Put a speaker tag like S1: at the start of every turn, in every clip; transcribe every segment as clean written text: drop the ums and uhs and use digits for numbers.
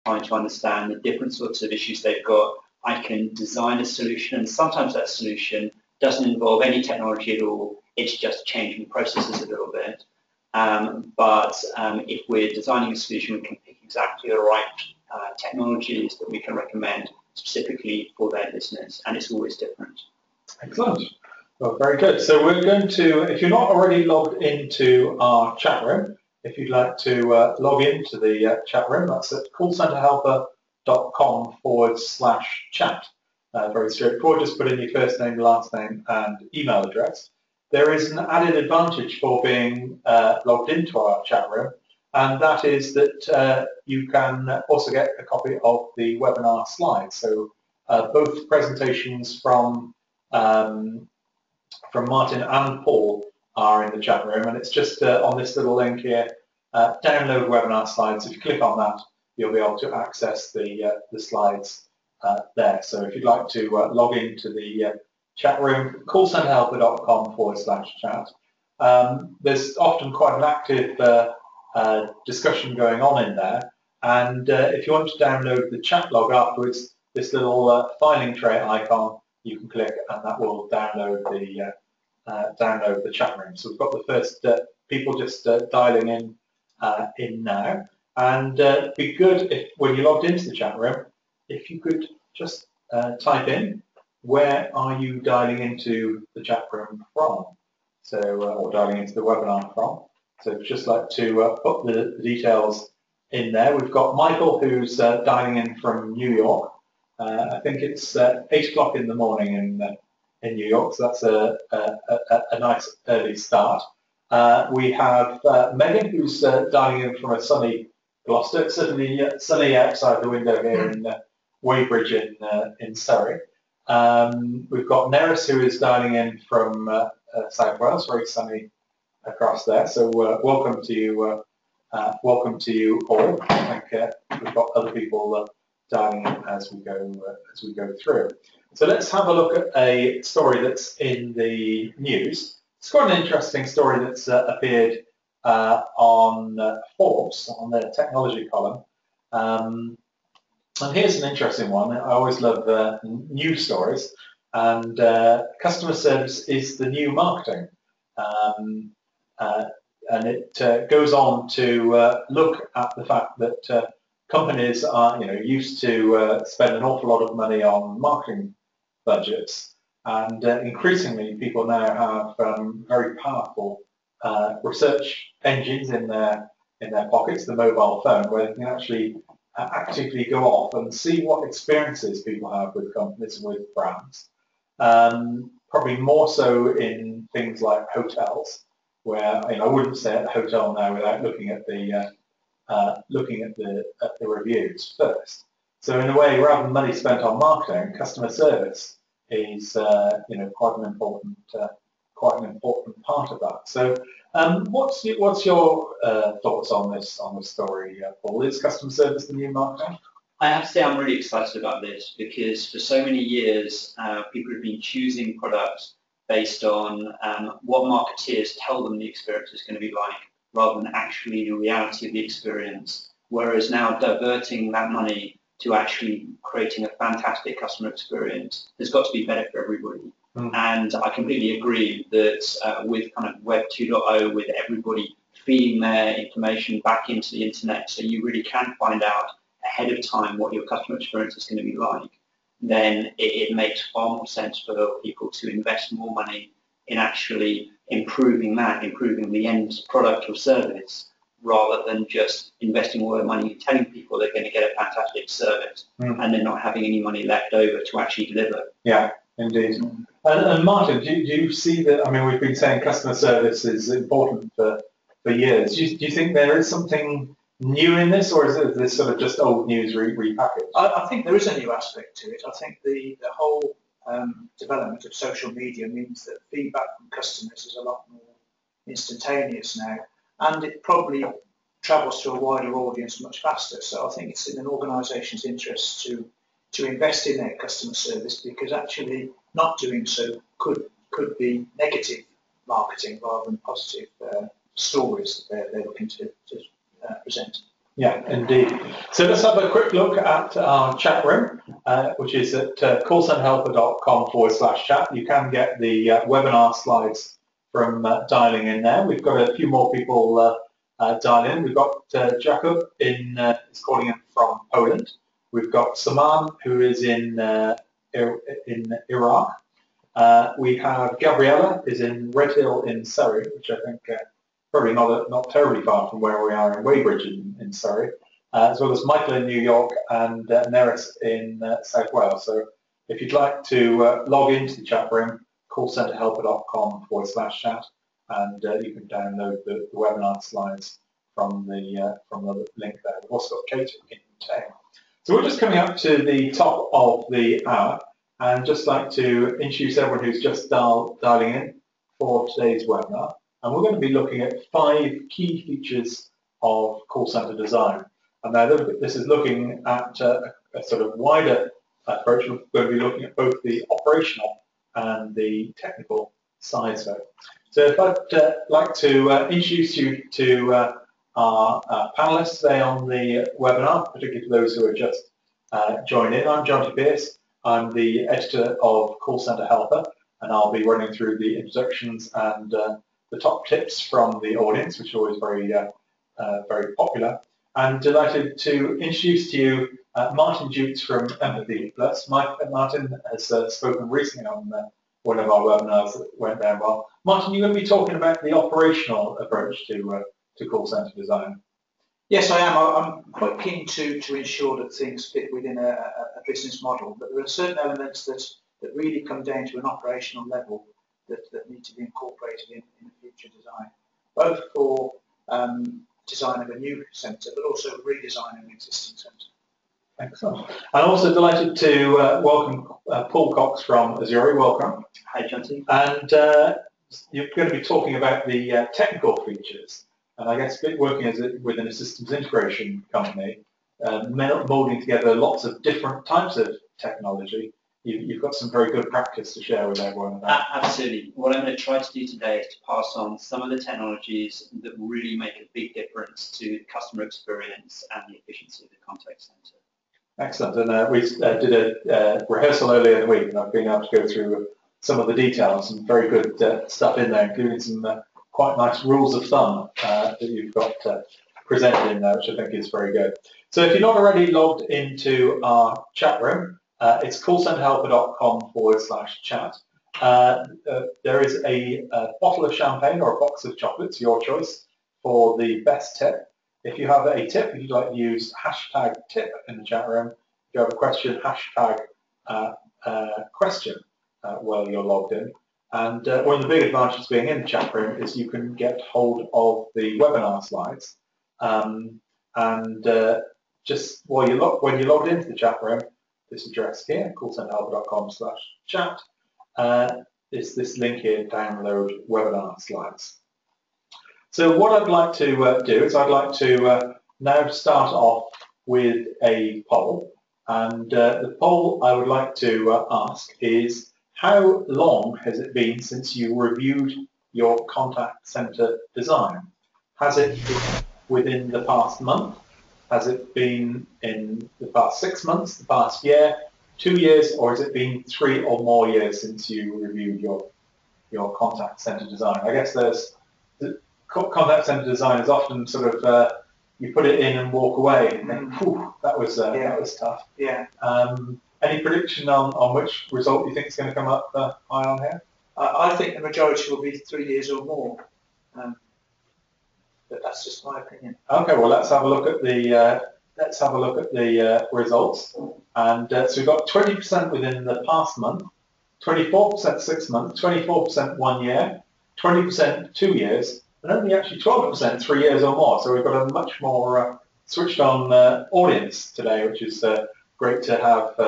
S1: trying to understand the different sorts of issues they've got. I can design a solution, and sometimes that solution doesn't involve any technology at all. It's just changing processes a little bit. But if we're designing a solution, we can pick exactly the right technologies that we can recommend specifically for their business, and it's always different.
S2: Excellent. Well, very good. So we're going to, if you're not already logged into our chat room, if you'd like to log into the chat room, that's at callcenterhelper.com/chat. Very straightforward, just put in your first name, last name and email address. There is an added advantage for being logged into our chat room, and that is that you can also get a copy of the webinar slides. So both presentations from Martin and Paul are in the chat room, and it's just on this little link here, download webinar slides. If you click on that, you'll be able to access the slides there. So if you'd like to log into the chat room, callcenterhelper.com/chat. There's often quite an active discussion going on in there, and if you want to download the chat log afterwards, this little filing tray icon, you can click and that will download the chat room. So we've got the first people just dialing in now, and it'd be good if when you logged into the chat room, if you could just type in where are you dialing into the chat room from, so or dialing into the webinar from. So just like to put the details in there. We've got Michael who's dialing in from New York. I think it's 8 o'clock in the morning in New York, so that's a nice early start. We have Megan who's dialing in from a sunny Gloucester. It's certainly sunny outside the window here in Weybridge in Surrey. We've got Neris who is dialing in from South Wales, very sunny across there. So welcome to you all. I think we've got other people dialing in as we go through. So let's have a look at a story that's in the news. It's quite an interesting story that's appeared on Forbes, on their technology column. And here's an interesting one. I always love news stories. And customer service is the new marketing. And it goes on to look at the fact that companies are, used to spend an awful lot of money on marketing budgets, and increasingly people now have very powerful research engines in their pockets, the mobile phone, where they can actually actively go off and see what experiences people have with companies and with brands. Probably more so in things like hotels, where I wouldn't stay at the hotel now without looking at the reviews first. So in a way, rather than money spent on marketing, customer service is quite an important part of that. So what's your thoughts on this story, Paul? Is customer service the new marketing?
S1: I have to say I'm really excited about this because for so many years people have been choosing products based on what marketeers tell them the experience is going to be like, rather than actually the reality of the experience, whereas now diverting that money to actually creating a fantastic customer experience has got to be better for everybody. And I completely agree that with kind of Web 2.0, with everybody feeding their information back into the internet, so you really can find out ahead of time what your customer experience is going to be like, then it makes far more sense for people to invest more money in actually improving the end product or service, rather than just investing all their money telling people they're going to get a fantastic service and then not having any money left over to actually deliver.
S2: Yeah, indeed. And Martin, do you see that? I mean, we've been saying customer service is important for years. Do you think there is something new in this, or is this sort of just old news repackaged?
S3: I think there is a new aspect to it. I think the whole development of social media means that feedback from customers is a lot more instantaneous now, and it probably travels to a wider audience much faster. So I think it's in an organisation's interest to invest in their customer service, because actually not doing so could be negative marketing rather than positive stories that they're looking to present.
S2: Yeah, indeed. So let's have a quick look at our chat room, which is at callcenterhelper.com/chat. You can get the webinar slides from dialing in there. We've got a few more people dial in. We've got Jakub is calling in from Poland. We've got Saman, who is in Iraq. We have Gabriella, is in Redhill in Surrey, which I think probably not terribly far from where we are in Weybridge in Surrey, as well as Michael in New York and Neris in South Wales. So if you'd like to log into the chat room, callcenterhelper.com/chat, and you can download the webinar slides from the link there. We've also got Kate in town. So we're just coming up to the top of the hour, and just like to introduce everyone who's just dialing in for today's webinar. And we're going to be looking at 5 key features of call center design. And now this is looking at a sort of wider approach. We're going to be looking at both the operational and the technical sides of it. So if I'd like to introduce you to our panelists today on the webinar, particularly for those who are just joined in. I'm Jonty Pearce. I'm the editor of Call Center Helper, and I'll be running through the introductions and the top tips from the audience, which are always very popular. I'm delighted to introduce to you Martin Jutes from Empathy Plus. Martin has spoken recently on one of our webinars that went down well. Martin, you're going to be talking about the operational approach to call center design.
S3: Yes, I am. I'm quite keen to ensure that things fit within a business model, but there are certain elements that really come down to an operational level that need to be incorporated in the future design, both for design of a new centre, but also redesign of an existing centre.
S2: Excellent. I'm also delighted to welcome Paul Cox from Azuri. Welcome.
S1: Hi, Jonty.
S2: And you're going to be talking about the technical features. And I guess working within a systems integration company, moulding together lots of different types of technology, you've got some very good practice to share with everyone about.
S1: Absolutely. What I'm going to try to do today is to pass on some of the technologies that really make a big difference to the customer experience and the efficiency of the contact center.
S2: Excellent. And we did a rehearsal earlier in the week, and I've been able to go through some of the details, some very good stuff in there, including some quite nice rules of thumb that you've got presented in there, which I think is very good. So if you're not already logged into our chat room, it's callcenterhelper.com/chat. There is a bottle of champagne or a box of chocolates, your choice, for the best tip. If you have a tip, if you'd like to use hashtag tip in the chat room, if you have a question, hashtag question while you're logged in. And one of the big advantages of being in the chat room is you can get hold of the webinar slides. Just when you're logged into the chat room, this address here, callcenterhelper.com/chat, is this link here, download webinar slides. So what I'd like to do is I'd like to now start off with a poll. And the poll I would like to ask is, how long has it been since you reviewed your contact center design? Has it been within the past month? Has it been in the past 6 months, the past year, 2 years, or has it been 3 or more years since you reviewed your contact center design? I guess contact center design is often sort of you put it in and walk away and think, "Whew, that was tough."
S3: Yeah.
S2: Any prediction on which result you think is going to come up high on here?
S3: I think the majority will be 3 years or more, but that's just my opinion.
S2: Okay, well let's have a look at the results. And so we've got 20% within the past month, 24% 6 months, 24% 1 year, 20% 2 years, and only actually 12% 3 years or more. So we've got a much more switched on audience today, which is great to have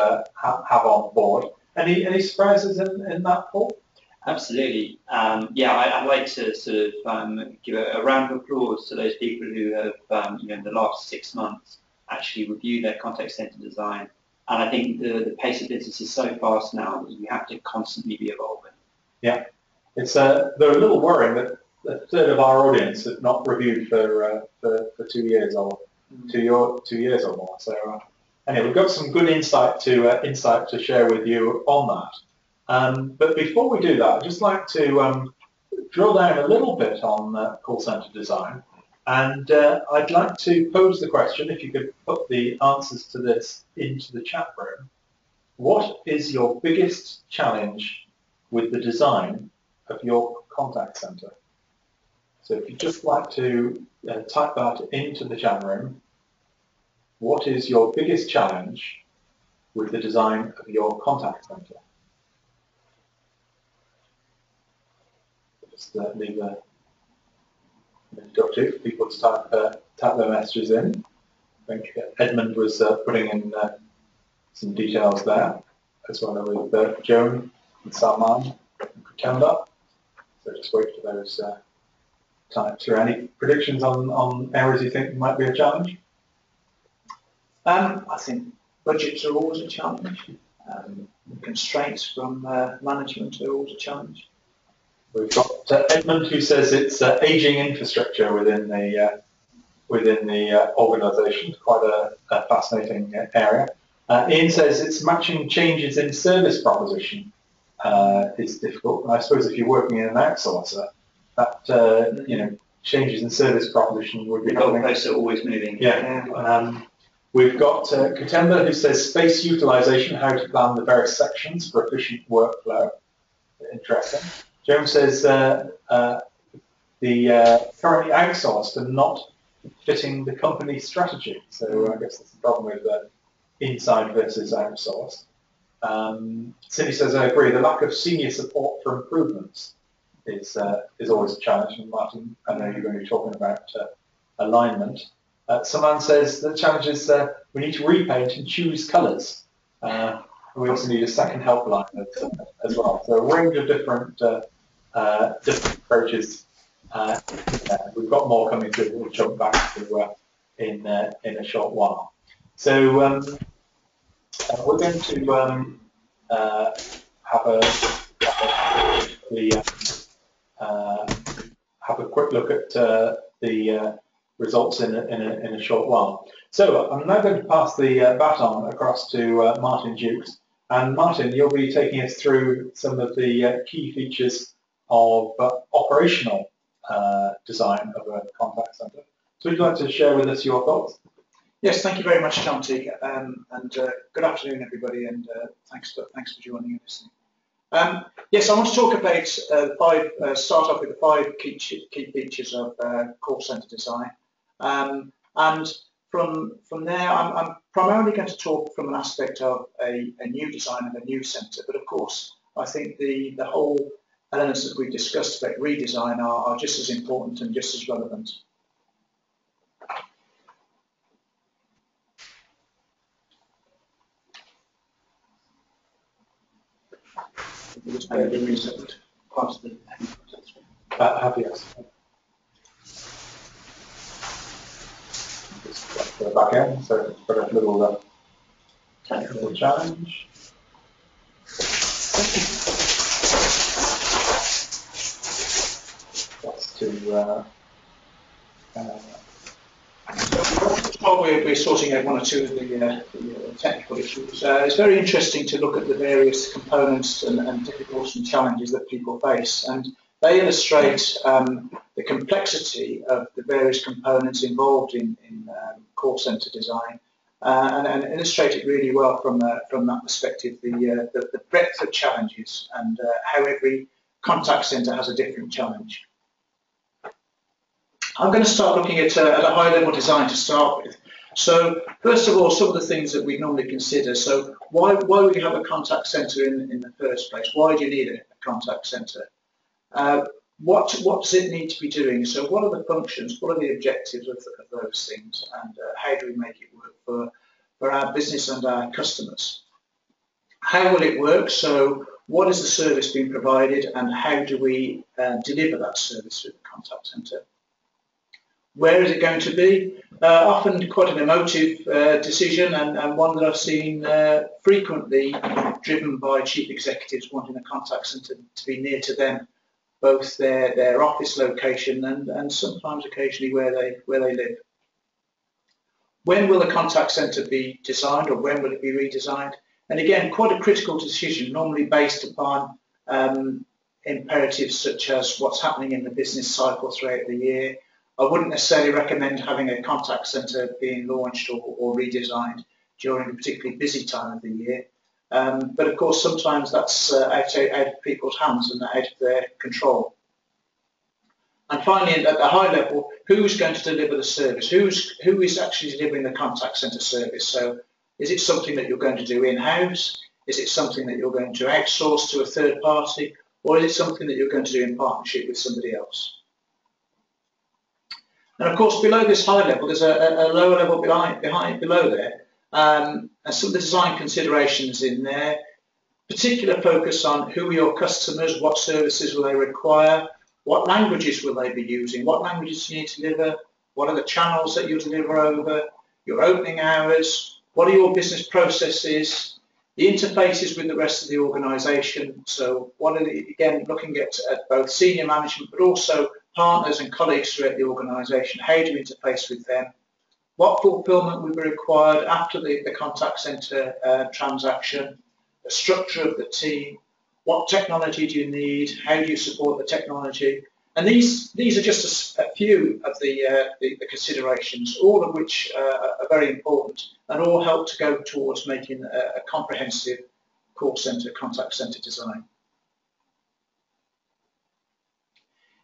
S2: on board. Any surprises in that poll?
S1: Absolutely. I'd like to sort of give a round of applause to those people who have, in the last 6 months, actually reviewed their contact center design. And I think the pace of business is so fast now that you have to constantly be evolving.
S2: Yeah, it's they're a little worrying that a third of our audience have not reviewed for 2 years or 2 years or more. So anyway, we've got some good insight to share with you on that. But before we do that, I'd just like to drill down a little bit on call center design. And I'd like to pose the question, if you could put the answers to this into the chat room. What is your biggest challenge with the design of your contact center? So if you'd just like to type that into the chat room, what is your biggest challenge with the design of your contact center? Just leave a minute or two for people to type their messages in. I think Edmund was putting in some details there, as well with Joan and Salman and Kutenda. So just wait for those types. Are any predictions on areas you think might be a challenge?
S3: I think budgets are always a challenge. Constraints from management are always a challenge.
S2: We've got Edmund, who says it's ageing infrastructure within the organisation. Quite a fascinating area. Ian says it's matching changes in service proposition is difficult. And I suppose if you're working in an outsourcer, that changes in service proposition would be.
S1: The goalposts are always moving.
S2: Yeah. We've got Kutenda, who says space utilisation, how to plan the various sections for efficient workflow. Interesting. Joan says the currently outsourced and not fitting the company strategy. So I guess that's the problem with inside versus outsourced. Cindy says, I agree, the lack of senior support for improvements is always a challenge. And Martin, I know you're going to be talking about alignment. Someone says the challenge is we need to repaint and choose colours. We also need a second helpline as well. So a range of different approaches. We've got more coming through. We'll jump back to in a short while. So we're going to have a quick look at the results in a short while. So I'm now going to pass the baton across to Martin Dukes. And Martin, you'll be taking us through some of the key features of operational design of a contact centre. So would you like to share with us your thoughts?
S3: Yes, thank you very much, Shanti, and good afternoon, everybody, and thanks for joining us. Yes, I want to talk about start off with the 5 key features of call centre design, and from there, I'm primarily going to talk from an aspect of a new design of a new centre, but of course, I think the whole elements that we've discussed about redesign are just as important and just as relevant.
S2: Happy yes. Just go back in, so it's got a little technical challenge. That's to
S3: while we're sorting out one or two of the technical issues, it's very interesting to look at the various components and difficulties and challenges that people face, and they illustrate the complexity of the various components involved in call centre design, and illustrate it really well from that perspective, the breadth of challenges and how every contact centre has a different challenge. I'm going to start looking at a high-level design to start with. So first of all, some of the things that we normally consider. So why would you have a contact centre in the first place? Why do you need a contact centre? What does it need to be doing? So what are the functions? What are the objectives of those things? And how do we make it work for our business and our customers? How will it work? So what is the service being provided, and how do we deliver that service through the contact centre? Where is it going to be? Often quite an emotive decision, and one that I've seen frequently driven by chief executives wanting a contact centre to be near to them, both their office location and sometimes occasionally where they live. When will the contact centre be designed, or when will it be redesigned? And again, quite a critical decision, normally based upon imperatives such as what's happening in the business cycle throughout the year. I wouldn't necessarily recommend having a contact centre being launched or redesigned during a particularly busy time of the year. But of course, sometimes that's out of people's hands and out of their control. And finally, at the high level, who's going to deliver the service? Who is actually delivering the contact centre service? So is it something that you're going to do in-house? Is it something that you're going to outsource to a third party? Or is it something that you're going to do in partnership with somebody else? And of course, below this high level, there's a lower level below there. And some of the design considerations in there, particular focus on who are your customers, what services will they require, what languages will they be using, what languages do you need to deliver, what are the channels that you deliver over, your opening hours, what are your business processes, the interfaces with the rest of the organisation. So what are the, again, looking at both senior management but also partners and colleagues throughout the organisation, how do you interface with them, what fulfilment will be required after the contact centre transaction, the structure of the team, what technology do you need, how do you support the technology. And these are just a few of the considerations, all of which are very important and all help to go towards making a comprehensive call centre, contact centre design.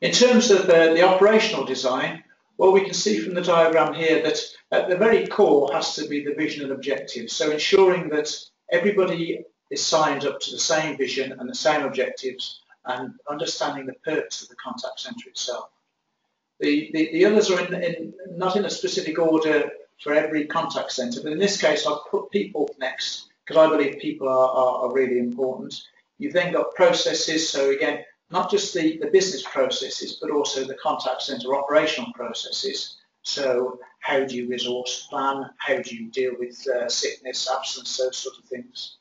S3: In terms of the operational design, well, we can see from the diagram here that at the very core has to be the vision and objectives. So ensuring that everybody is signed up to the same vision and the same objectives and understanding the purpose of the contact centre itself. The others are not in a specific order for every contact centre, but in this case I've put people next because I believe people are really important. You've then got processes, so again, not just the business processes, but also the contact centre operational processes. So how do you resource plan? How do you deal with sickness, absence, those sort of things?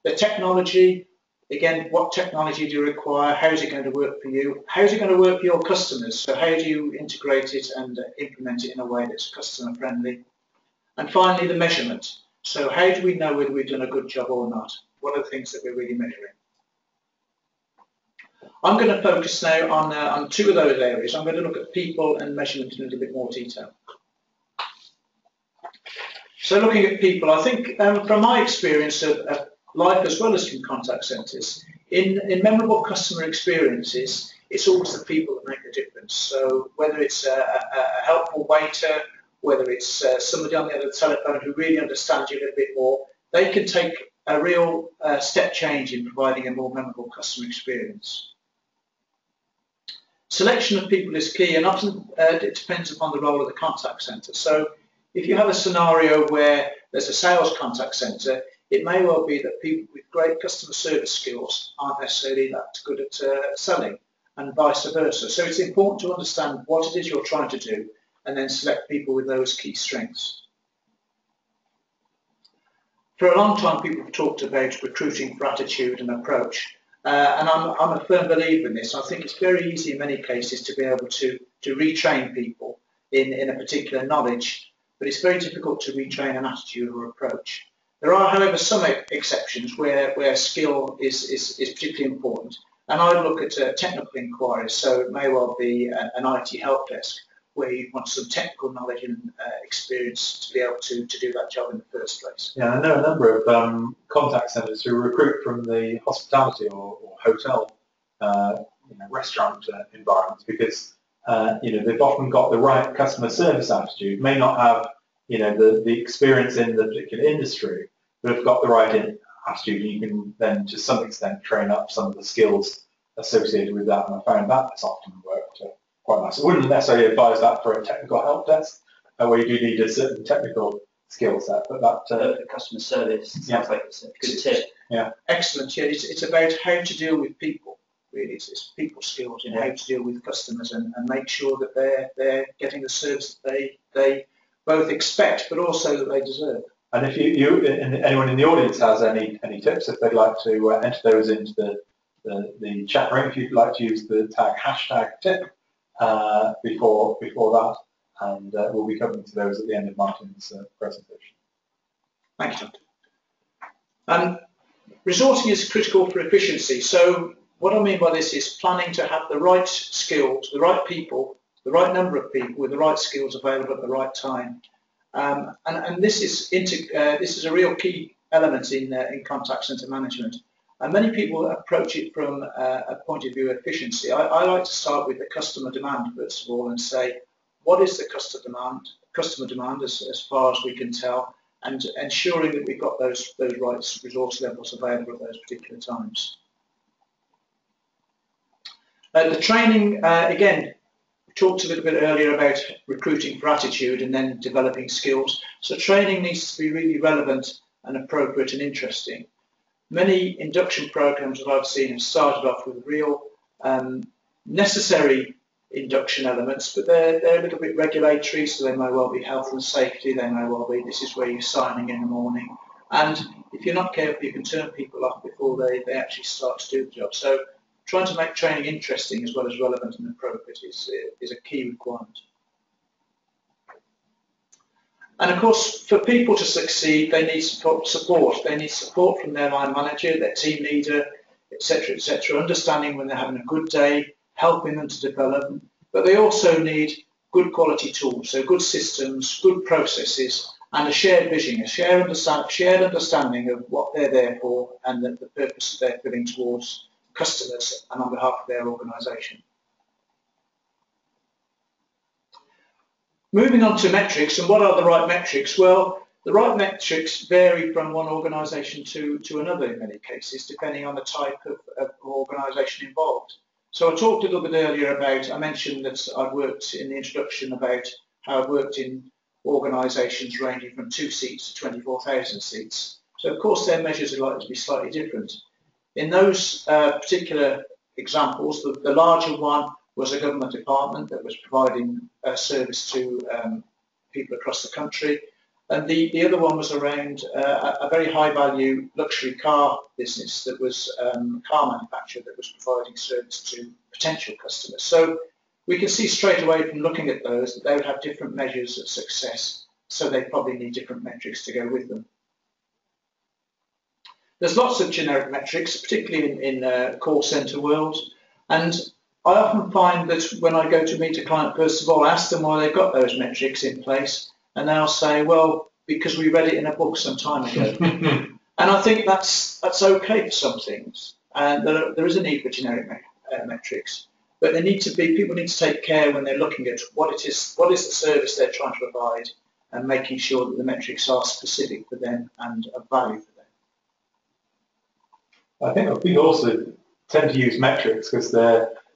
S3: The technology, again, what technology do you require? How is it going to work for you? How is it going to work for your customers? So how do you integrate it and implement it in a way that's customer friendly? And finally, the measurement. So how do we know whether we've done a good job or not? What are the things that we're really measuring? I'm going to focus now on two of those areas. I'm going to look at people and measurement in a little bit more detail. So looking at people, I think from my experience of life as well as from contact centres, in memorable customer experiences, it's always the people that make the difference. So whether it's a helpful waiter, whether it's somebody on the other telephone who really understands you a little bit more, they can take a real step change in providing a more memorable customer experience. Selection of people is key, and often it depends upon the role of the contact centre. So if you have a scenario where there's a sales contact centre, it may well be that people with great customer service skills aren't necessarily that good at selling, and vice versa. So it's important to understand what it is you're trying to do and then select people with those key strengths. For a long time, people have talked about recruiting for attitude and approach. And I'm a firm believer in this. I think it's very easy in many cases to be able to retrain people in a particular knowledge, but it's very difficult to retrain an attitude or approach. There are, however, some exceptions where skill is particularly important. And I look at technical inquiries, so it may well be an IT help desk where you want some technical knowledge and experience to be able to do that job in the first place.
S2: Yeah, I know a number of contact centres who recruit from the hospitality or hotel, restaurant environments because they've often got the right customer service attitude, may not have the experience in the particular industry, but have got the right attitude. You can then to some extent train up some of the skills associated with that, and I found that has often worked quite nice. I wouldn't necessarily advise that for a technical help desk, where you do need a certain technical skill set, but that
S1: customer service sounds like it's a good tip.
S2: Yeah,
S3: excellent. Yeah, it's about how to deal with people. Really, it's people skills, how to deal with customers and make sure that they're getting the service that they both expect, but also that they deserve.
S2: And if anyone in the audience has any tips, if they'd like to enter those into the chat room, if you'd like to use the tag #tip before that, and we'll be coming to those at the end of Martin's presentation.
S3: Thank you, Tom. Resourcing is critical for efficiency. So what I mean by this is planning to have the right skills, the right people, the right number of people with the right skills available at the right time. And this is a real key element in contact centre management. And many people approach it from a point of view of efficiency. I like to start with the customer demand first of all and say, what is the customer demand as far as we can tell, and ensuring that we've got those right resource levels available at those particular times. The training, again, we talked a little bit earlier about recruiting for attitude and then developing skills. So training needs to be really relevant and appropriate and interesting. Many induction programs that I've seen have started off with real necessary induction elements, but they're a little bit regulatory, so they may well be health and safety, they may well be this is where you're signing in the morning, and if you're not careful you can turn people off before they actually start to do the job. So trying to make training interesting as well as relevant and appropriate is a key requirement. And of course, for people to succeed, they need support. They need support from their line manager, their team leader, etc., etc., understanding when they're having a good day, helping them to develop, but they also need good quality tools, so good systems, good processes, and a shared vision, a shared understanding of what they're there for and the purpose that they're filling towards customers and on behalf of their organisation. Moving on to metrics, and what are the right metrics? Well, the right metrics vary from one organisation to another in many cases, depending on the type of organisation involved. So I talked a little bit earlier about, I mentioned that I've worked in the introduction about how I've worked in organisations ranging from 2 seats to 24,000 seats. So of course their measures are likely to be slightly different. In those particular examples, the larger one was a government department that was providing service to people across the country. And the other one was around a very high value luxury car business that was a car manufacturer that was providing service to potential customers. So we can see straight away from looking at those that they would have different measures of success, so they probably need different metrics to go with them. There's lots of generic metrics, particularly in call centre world, and I often find that when I go to meet a client, first of all, I ask them why they've got those metrics in place, and they'll say, well, because we read it in a book some time ago. And I think that's okay for some things, and there is a need for generic metrics, but they need to be, people need to take care when they're looking at what is the service they're trying to provide, and making sure that the metrics are specific for them and of value for them.
S2: I think people also tend to use metrics because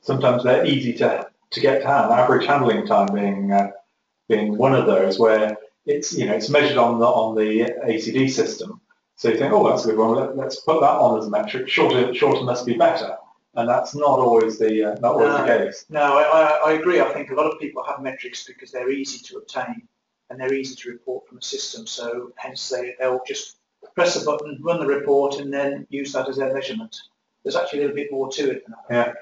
S2: sometimes they're easy to get to hand. Average handling time being one of those, where it's measured on the ACD system. So you think, oh, that's a good one. Let's put that on as a metric. Shorter must be better, and that's not always the case.
S3: No, I agree. I think a lot of people have metrics because they're easy to obtain and they're easy to report from a system. So hence they'll just press a button, run the report, and then use that as their measurement. There's actually a little bit more to it than that.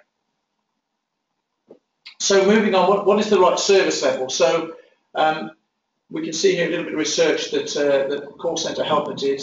S2: Yeah.
S3: So moving on, what is the right service level? So we can see here a little bit of research that the call centre helper did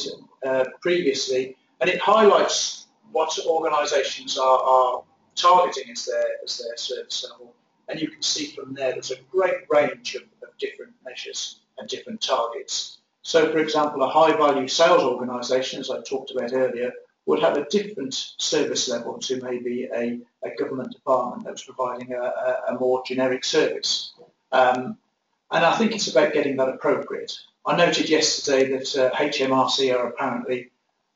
S3: previously, and it highlights what organisations are targeting as their service level. And you can see from there's a great range of different measures and different targets. So for example, a high value sales organisation, as I talked about earlier, would have a different service level to maybe a government department that was providing a more generic service. And I think it's about getting that appropriate. I noted yesterday that HMRC are apparently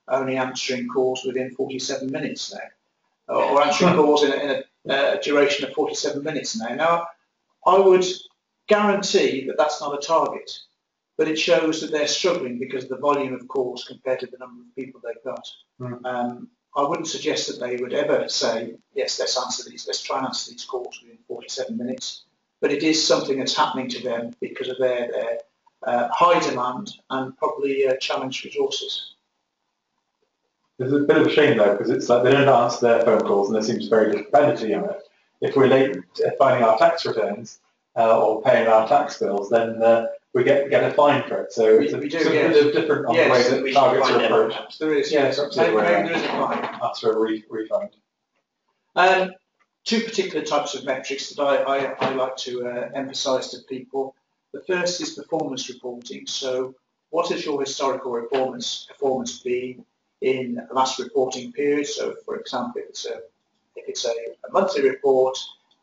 S3: only answering calls within 47 minutes now, or answering calls in a duration of 47 minutes now. Now, I would guarantee that that's not a target, but it shows that they're struggling because of the volume of calls compared to the number of people they've got. I wouldn't suggest that they would ever say, yes, let's try and answer these calls within 47 minutes. But it is something that's happening to them because of their high demand and probably challenged resources.
S2: There's a bit of a shame though, because it's like they don't answer their phone calls and there seems very little penalty on it. If we're late filing our tax returns, or paying our tax bills, then we get a fine for it. So it's a bit different on the way that targets are approached.
S3: There is,
S2: yes,
S3: maybe there is a fine.
S2: That's a refund.
S3: Two particular types of metrics that I like to emphasise to people. The first is performance reporting. So what has your historical performance been in the last reporting period? So for example, if it's a monthly report,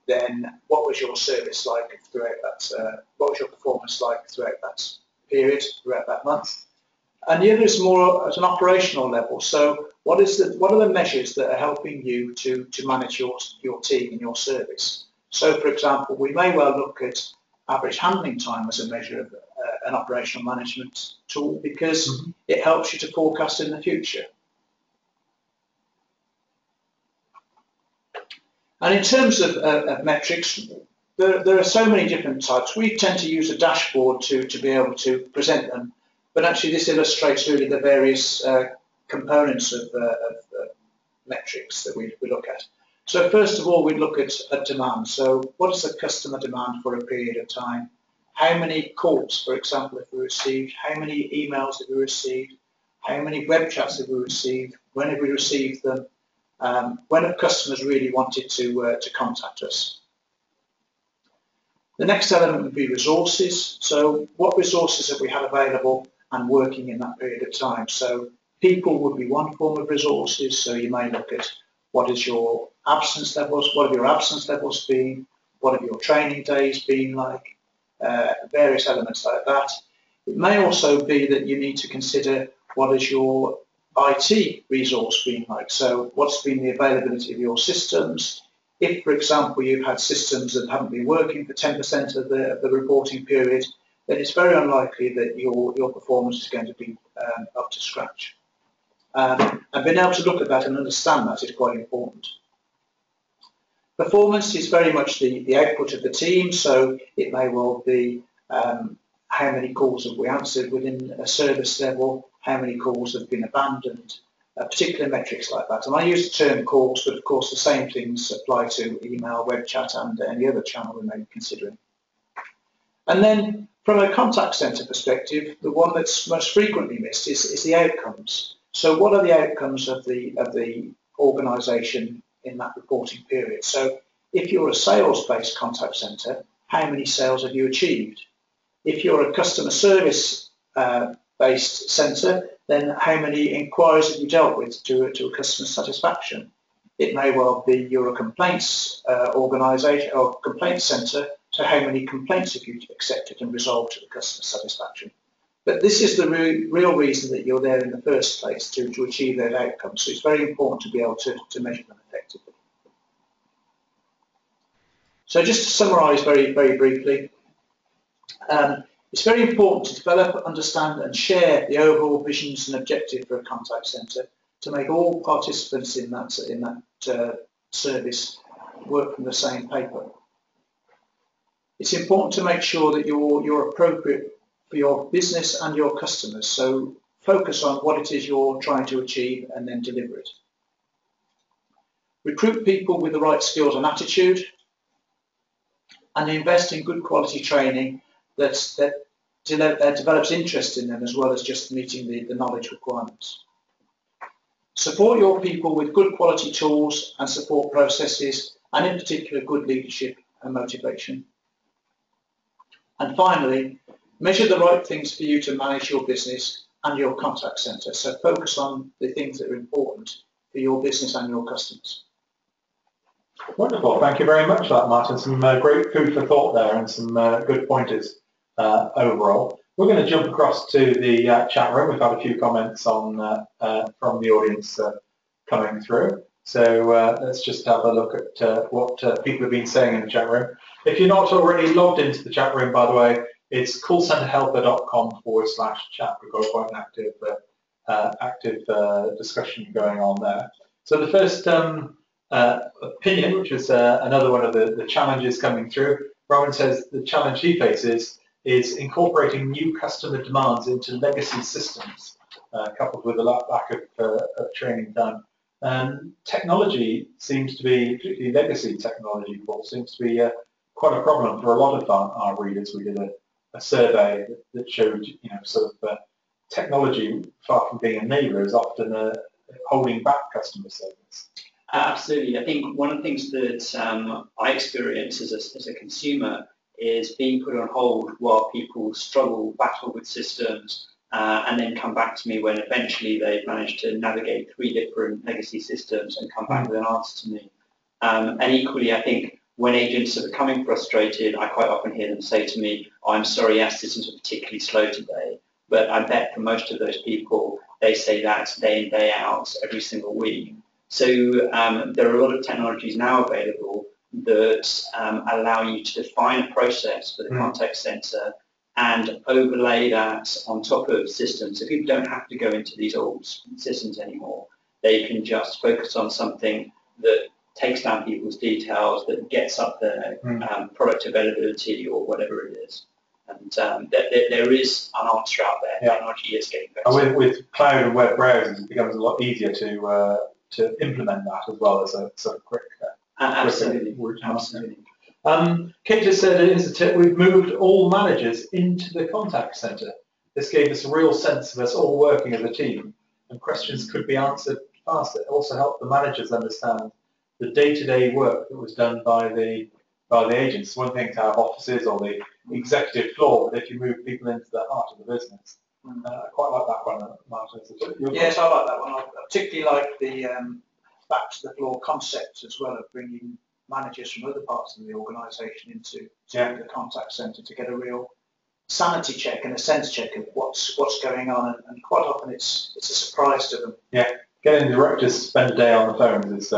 S3: then what was your service like throughout that, what was your performance like throughout that period, throughout that month? And the other is more at an operational level. So what are the measures that are helping you to manage your team and your service? So for example, we may well look at average handling time as a measure of an operational management tool, because it helps you to forecast in the future. And in terms of metrics, there are so many different types. We tend to use a dashboard to be able to present them, but actually this illustrates really the various components of metrics that we look at. So first of all, we look at demand. So what is the customer demand for a period of time? How many calls, for example, have we received? How many emails have we received? How many web chats have we received? When have we received them? When have customers really wanted to contact us? The next element would be resources. So what resources have we had available and working in that period of time? So people would be one form of resources. So you may look at what is your absence levels, what have your absence levels been, what have your training days been like, various elements like that. It may also be that you need to consider what is your IT resource been like. So what's been the availability of your systems? If, for example, you've had systems that haven't been working for 10% of the reporting period, then it's very unlikely that your performance is going to be up to scratch. And being able to look at that and understand that is quite important. Performance is very much the output of the team, so it may well be how many calls have we answered within a service level, how many calls have been abandoned, particular metrics like that. And I use the term calls, but of course the same things apply to email, web chat, and any other channel we may be considering. And then from a contact centre perspective, the one that's most frequently missed is the outcomes. So what are the outcomes of the organisation in that reporting period? So if you're a sales-based contact centre, how many sales have you achieved? If you're a customer service based centre, then how many inquiries have you dealt with to a customer satisfaction? It may well be you're a complaints organisation or complaints centre, so how many complaints have you accepted and resolved to the customer satisfaction? But this is the real reason that you're there in the first place, to achieve those outcomes. So it's very important to be able to measure them effectively. So just to summarise very, very briefly, it's very important to develop, understand and share the overall visions and objective for a contact centre to make all participants in that service work from the same paper. It's important to make sure that you're appropriate for your business and your customers. So focus on what it is you're trying to achieve and then deliver it. Recruit people with the right skills and attitude, and invest in good quality training that develops interest in them as well as just meeting the knowledge requirements. Support your people with good quality tools and support processes, and in particular good leadership and motivation. And finally, measure the right things for you to manage your business and your contact centre. So focus on the things that are important for your business and your customers.
S2: Wonderful. Thank you very much for that, Martin. Some great food for thought there and some good pointers overall. We're going to jump across to the chat room. We've had a few comments on from the audience coming through. So let's just have a look at what people have been saying in the chat room. If you're not already logged into the chat room, by the way, it's callcenterhelper.com/chat. We've got quite an active discussion going on there. So the first opinion, which is another one of the challenges coming through, Rowan says the challenge he faces is incorporating new customer demands into legacy systems, coupled with a lack of training done. Technology seems to be, particularly legacy technology, Paul, seems to be quite a problem for a lot of our readers. We did a survey that showed, sort of technology, far from being a enabler, is often holding back customer service.
S1: Absolutely. I think one of the things that I experience as a consumer is being put on hold while people battle with systems, and then come back to me when eventually they've managed to navigate 3 different legacy systems and come back with an answer to me. And equally, I think when agents are becoming frustrated, I quite often hear them say to me, I'm sorry, our systems are particularly slow today. But I bet for most of those people, they say that day in, day out, every single week. So there are a lot of technologies now available that allow you to define a process for the contact center and overlay that on top of systems. So people don't have to go into these old systems anymore. They can just focus on something that takes down people's details, that gets up their product availability or whatever it is. And there is an answer out there.
S2: Yeah.
S1: Technology is getting better.
S2: And with cloud and web browsers, it becomes a lot easier to implement that as well as a sort of quick.
S1: Absolutely.
S2: Kate just said, here's a tip, we've moved all managers into the contact centre. This gave us a real sense of us all working as a team, and questions could be answered faster. It also helped the managers understand the day-to-day work that was done by the agents. One thing to have offices or the executive floor, but if you move people into the heart of the business, I quite like that one, Martin.
S3: Yes, I like that one. I particularly like the back to the floor concept as well, of bringing managers from other parts of the organisation into the contact centre to get a real sanity check and a sense check of what's going on, and quite often it's a surprise to them.
S2: Yeah, getting the directors to spend a day on the phones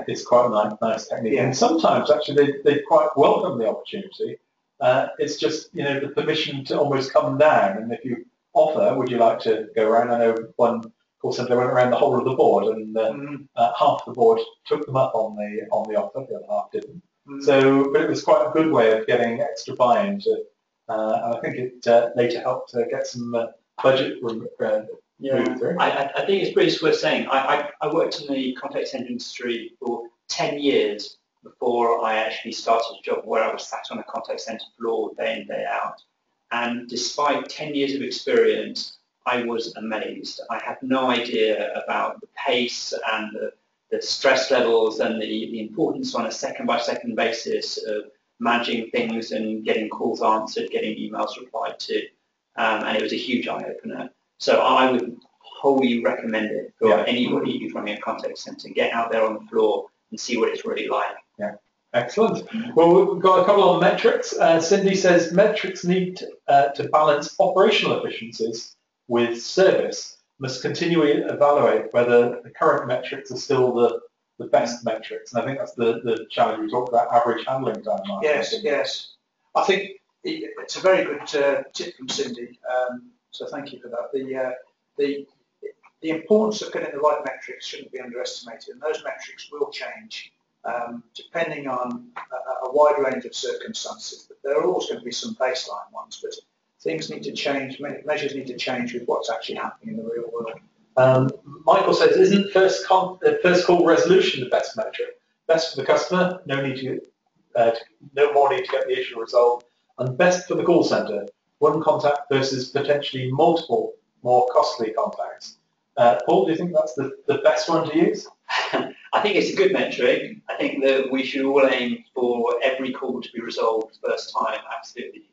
S2: is quite a nice technique. Yeah. And sometimes actually they quite welcome the opportunity. It's just the permission to almost come down, and if you offer, would you like to go around? I know one call centre went around the whole of the board, and half the board took them up on the offer, the other half didn't. So, but it was quite a good way of getting extra buy-in to. And I think it later helped get some budget moved through.
S1: I think it's pretty worth saying. I worked in the contact centre industry for 10 years before I actually started a job where I was sat on a contact centre floor day in, day out. And despite 10 years of experience, I was amazed. I had no idea about the pace and the stress levels and the importance on a second-by-second basis of managing things and getting calls answered, getting emails replied to, and it was a huge eye-opener. So I would wholly recommend it for anybody who's running a contact centre. Get out there on the floor and see what it's really like.
S2: Yeah, excellent. Well, we've got a couple of metrics. Cindy says metrics need to balance operational efficiencies with service. Must continually evaluate whether the current metrics are still the best metrics, and I think that's the challenge. We talked about average handling time.
S3: Yes. I think it's a very good tip from Cindy. So thank you for that. The importance of getting the right metrics shouldn't be underestimated, and those metrics will change depending on a wide range of circumstances. But there are always going to be some baseline ones, but things need to change. Measures need to change with what's actually happening in the real world.
S2: Michael says, isn't first call resolution the best metric? Best for the customer, no more need to get the issue resolved, and best for the call centre, one contact versus potentially multiple more costly contacts. Paul, do you think that's the best one to use?
S1: I think it's a good metric. I think that we should all aim for every call to be resolved first time, absolutely.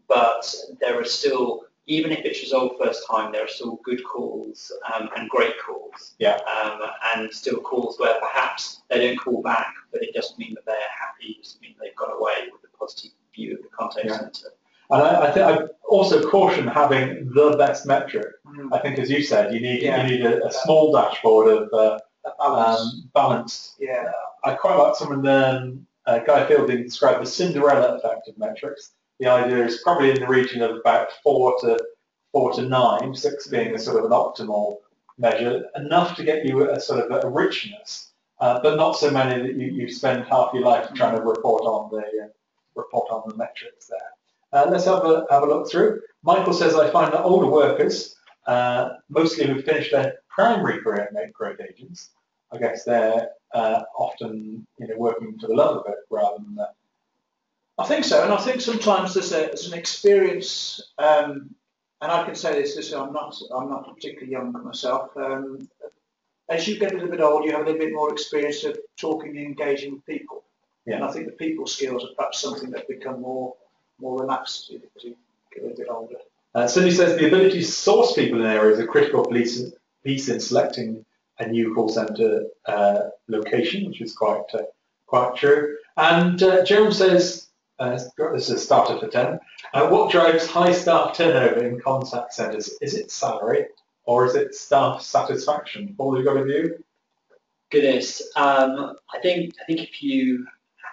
S1: But there are still, even if it's resolved first time, there are still good calls and great calls.
S2: Yeah.
S1: And still calls where perhaps they don't call back, but it doesn't mean that they're happy, it doesn't mean they've got away with a positive view of the contact centre.
S2: And I also caution having the best metric. I think, as you said, you need a small dashboard of balanced.
S3: Yeah.
S2: I quite like someone, Guy Fielding, described the Cinderella effect of metrics. The idea is probably in the region of about 4 to 9, 6 being a sort of an optimal measure, enough to get you a sort of a richness, but not so many that you spend half your life trying to report on the metrics there. Let's have a look through. Michael says, I find that older workers, mostly who've finished their primary career make great agents. I guess they're often working for the love of it rather than
S3: I think so, and I think sometimes there's an experience, and I can say this. I'm not particularly young myself. As you get a little bit older, you have a little bit more experience of talking and engaging with people. Yeah. And I think the people skills are perhaps something that become more relaxed as you get a little bit older.
S2: Cindy says the ability to source people in an area is a critical piece in selecting a new call centre location, which is quite true. And Jerome says, this is starter for 10, what drives high staff turnover in contact centres? Is it salary or is it staff satisfaction? Paul, you got a view?
S1: Goodness, I think if you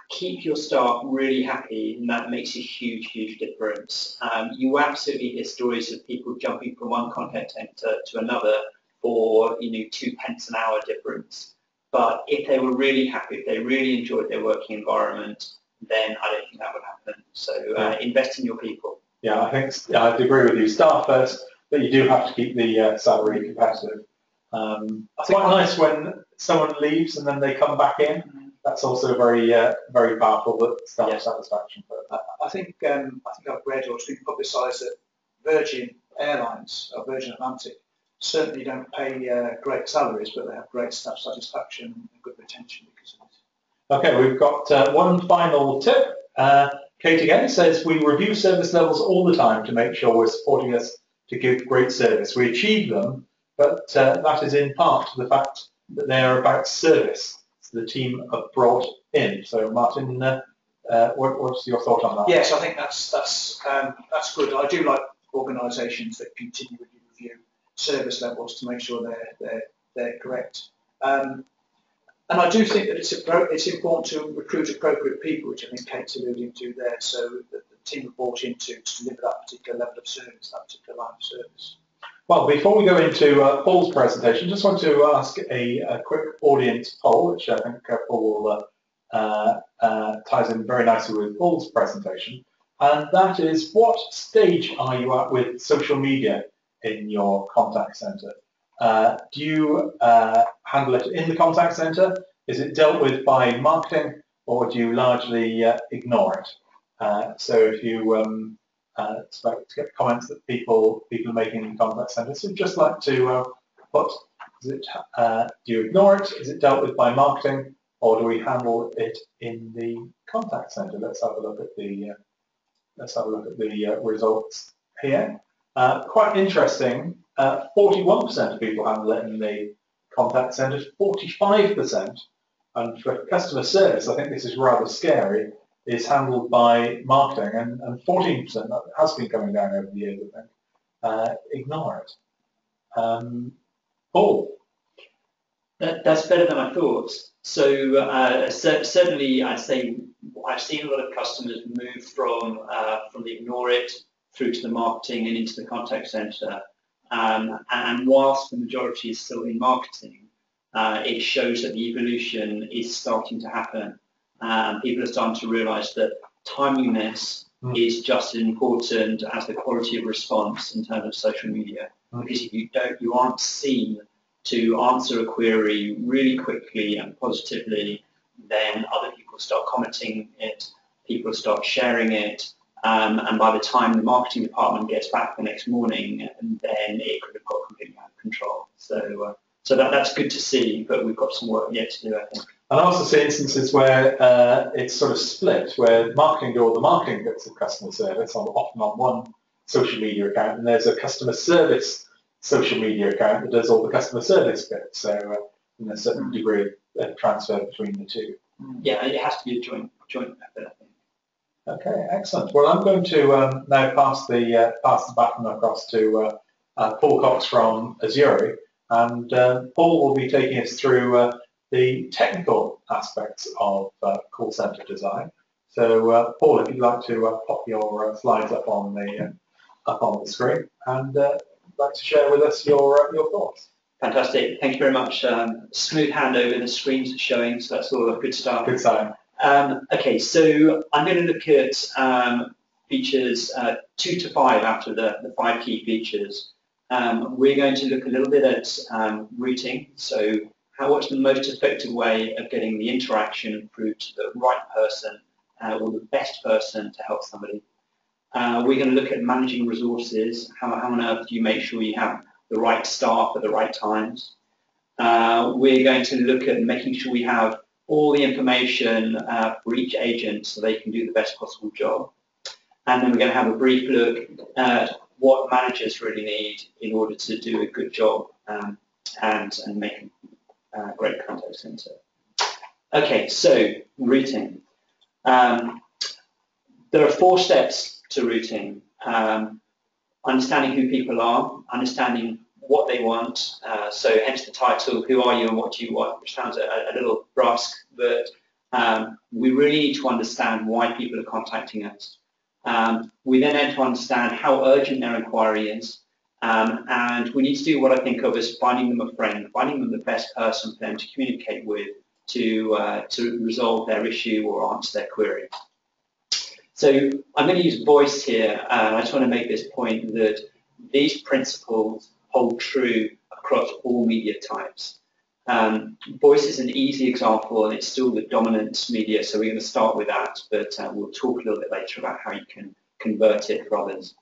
S1: keep your staff really happy, and that makes a huge difference. You absolutely hear stories of people jumping from one contact centre to another for 2 pence an hour difference. But if they were really happy, if they really enjoyed their working environment, then I don't think that would happen. So invest in your people.
S2: Yeah, I think I'd agree with you. Staff first, but you do have to keep the salary competitive. It's quite nice when someone leaves and then they come back in. That's also very powerful, but staff satisfaction.
S3: I think I've read or it's been publicised that Virgin Airlines, or Virgin Atlantic, certainly don't pay great salaries, but they have great staff satisfaction and good retention because of it.
S2: Okay, we've got one final tip. Kate again says, we review service levels all the time to make sure we're supporting us to give great service. We achieve them, but that is in part to the fact that they are about service. The team have brought in. So, Martin, what's your thought on that?
S3: Yes, I think that's good. I do like organisations that continually review service levels to make sure they're correct. And I do think that it's important to recruit appropriate people, which I think Kate's alluding to there, so that the team are brought in to deliver that particular level of service, that particular line of service.
S2: Well, before we go into Paul's presentation, just want to ask a quick audience poll, which I think Paul will ties in very nicely with Paul's presentation, and that is, what stage are you at with social media in your contact centre? Do you handle it in the contact centre? Is it dealt with by marketing, or do you largely ignore it? So if you expect to get comments that people are making in contact centres, so just like to put, do you ignore it? Is it dealt with by marketing, or do we handle it in the contact centre? Let's have a look at the results here. Quite interesting. 41% of people handle it in the contact centre, 45%, and for customer service, I think this is rather scary, is handled by marketing, and 14%, that has been coming down over the years, I think, ignore it. Paul?
S1: That's better than I thought. So certainly I'd say I've seen a lot of customers move from the ignore it through to the marketing and into the contact centre. And whilst the majority is still in marketing, it shows that the evolution is starting to happen. People are starting to realise that timeliness is just as important as the quality of response in terms of social media. Because if you aren't seen to answer a query really quickly and positively, then other people start commenting it, people start sharing it, and by the time the marketing department gets back the next morning, then it could have got completely out of control. So that's good to see, but we've got some work yet to do, I think.
S2: And I also see instances where it's sort of split, where marketing do all the marketing bits of customer service, often on one social media account, and there's a customer service social media account that does all the customer service bits. So there's a certain degree of transfer between the two.
S1: Yeah, it has to be a joint effort, I think.
S2: Okay, excellent. Well, I'm going to now pass the baton across to Paul Cox from Azuri, and Paul will be taking us through the technical aspects of call center design. So, Paul, if you'd like to pop your slides up on the screen, and like to share with us your thoughts.
S1: Fantastic. Thank you very much. Smooth handover. The screens are showing, so that's all a good start.
S2: Good sign.
S1: Okay, so I'm going to look at features 2 to 5 out of the 5 key features. We're going to look a little bit at routing. So what's the most effective way of getting the interaction through to the right person or the best person to help somebody. We're going to look at managing resources. How on earth do you make sure you have the right staff at the right times? We're going to look at making sure we have all the information for each agent so they can do the best possible job. And then we're going to have a brief look at what managers really need in order to do a good job and make a great contact center. Okay, so routing. There are 4 steps to routing. Understanding who people are, understanding what they want, so hence the title, who are you and what do you want, which sounds a little brusque, but we really need to understand why people are contacting us. We then need to understand how urgent their inquiry is, and we need to do what I think of as finding them a friend, finding them the best person for them to communicate with to resolve their issue or answer their query. So I'm going to use voice here, and I just want to make this point that these principles hold true across all media types. Voice is an easy example, and it's still the dominant media, so we're going to start with that, but we'll talk a little bit later about how you can convert it for others.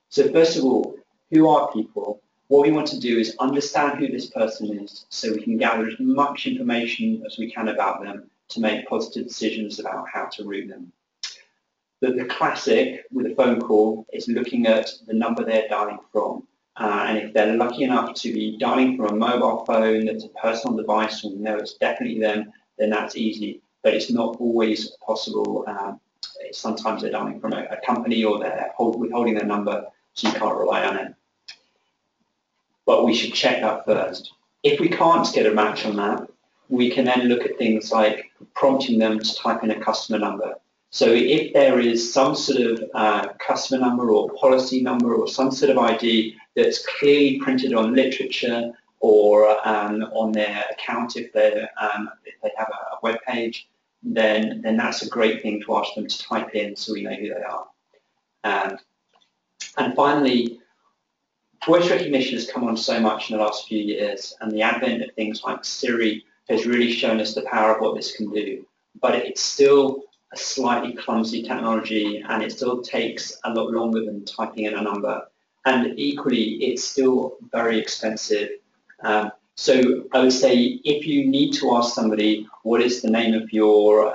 S1: So first of all, who are people? What we want to do is understand who this person is so we can gather as much information as we can about them to make positive decisions about how to route them. The classic with a phone call is looking at the number they're dialing from. And if they're lucky enough to be dialing from a mobile phone that's a personal device and we know it's definitely them, then that's easy. But it's not always possible. Sometimes they're dialing from a company or they're withholding their number, so you can't rely on it. But we should check that first. If we can't get a match on that, we can then look at things like prompting them to type in a customer number. So if there is some sort of customer number or policy number or some sort of ID that's clearly printed on literature or on their account if they have a web page, then that's a great thing to ask them to type in so we know who they are. And finally, voice recognition has come on so much in the last few years, and the advent of things like Siri has really shown us the power of what this can do. But it's still a slightly clumsy technology, and it still takes a lot longer than typing in a number. And equally, it's still very expensive. So I would say if you need to ask somebody what is the name of your,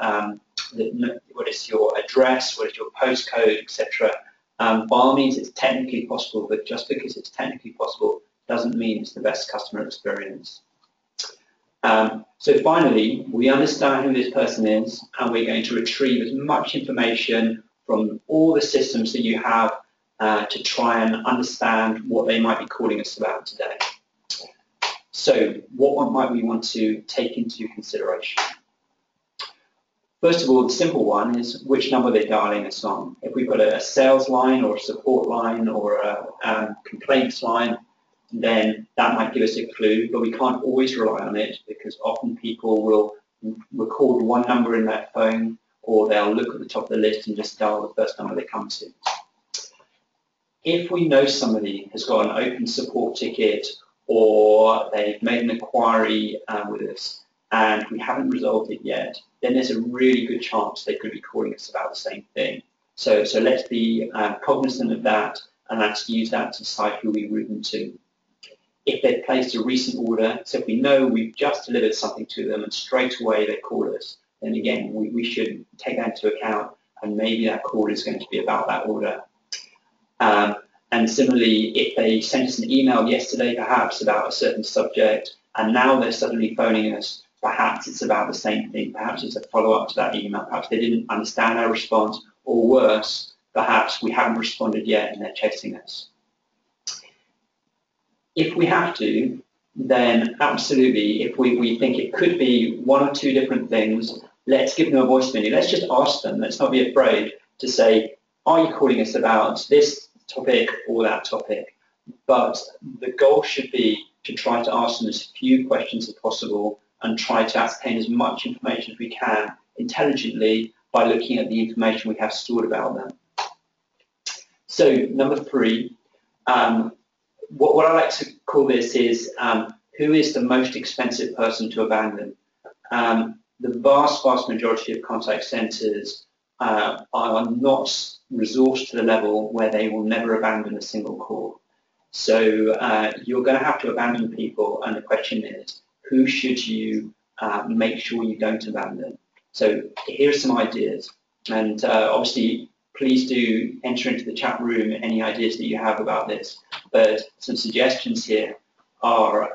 S1: what is your address, what is your postcode, etc., by all means it's technically possible, but just because it's technically possible doesn't mean it's the best customer experience. So finally, we understand who this person is, and we're going to retrieve as much information from all the systems that you have to try and understand what they might be calling us about today. So what might we want to take into consideration? First of all, the simple one is which number they're dialing us on. If we've got a sales line or a support line or a complaints line, then that might give us a clue, but we can't always rely on it because often people will record one number in their phone or they'll look at the top of the list and just dial the first number they come to. If we know somebody has got an open support ticket or they've made an inquiry with us and we haven't resolved it yet, then there's a really good chance they could be calling us about the same thing. So let's be cognizant of that, and let's use that to decide who we route them to. If they've placed a recent order, so if we know we've just delivered something to them and straight away they call us, then again, we should take that into account, and maybe that call is going to be about that order. And similarly, if they sent us an email yesterday, perhaps about a certain subject, and now they're suddenly phoning us, perhaps it's about the same thing, perhaps it's a follow-up to that email, perhaps they didn't understand our response, or worse, perhaps we haven't responded yet and they're chasing us. If we have to, then absolutely, if we think it could be one or two different things, let's give them a voice menu. Let's just ask them. Let's not be afraid to say, are you calling us about this topic or that topic? But the goal should be to try to ask them as few questions as possible and try to ascertain as much information as we can intelligently by looking at the information we have stored about them. So number 3, what I like to call this is who is the most expensive person to abandon? The vast majority of contact centres are not resourced to the level where they will never abandon a single call. So you're going to have to abandon people, and the question is, who should you make sure you don't abandon? So here's some ideas, and obviously please do enter into the chat room any ideas that you have about this. But some suggestions here are,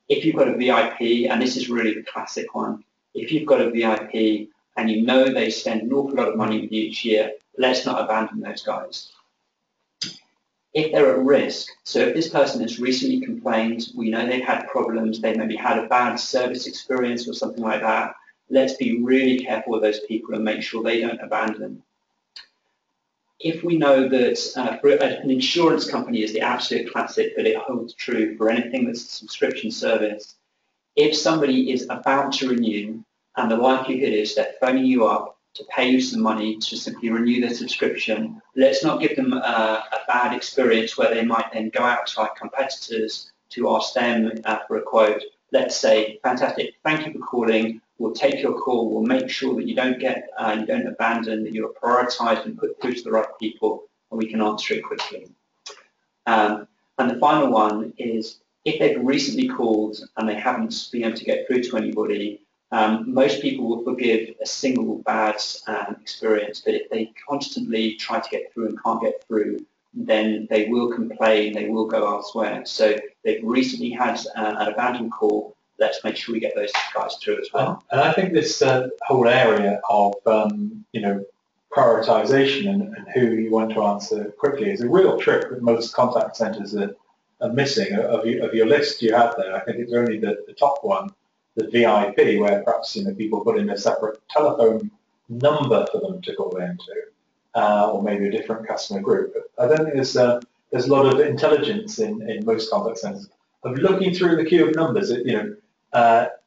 S1: if you've got a VIP, and this is really the classic one, if you've got a VIP and you know they spend an awful lot of money with you each year, let's not abandon those guys. If they're at risk, so if this person has recently complained, we know they've had problems, they maybe had a bad service experience or something like that, let's be really careful with those people and make sure they don't abandon them. If we know that for an insurance company is the absolute classic, but it holds true for anything that's a subscription service, if somebody is about to renew and the likelihood is they're phoning you up to pay you some money to simply renew their subscription, let's not give them a bad experience where they might then go out to our competitors to ask them for a quote. Let's say, fantastic, thank you for calling. We'll take your call. We'll make sure that you don't abandon, that you're prioritised and put through to the right people, and we can answer it quickly. And the final one is, if they've recently called and they haven't been able to get through to anybody, most people will forgive a single bad experience, but if they constantly try to get through and can't get through, then they will complain, they will go elsewhere. So they've recently had an abandoned call, let's make sure we get those guys through as well.
S2: And I think this whole area of prioritization and who you want to answer quickly is a real trick that most contact centers are missing. Of your list you have there, I think it's only the top one, the VIP, where perhaps people put in a separate telephone number for them to call into, or maybe a different customer group. But I don't think there's a lot of intelligence in most contact centers of looking through the queue of numbers.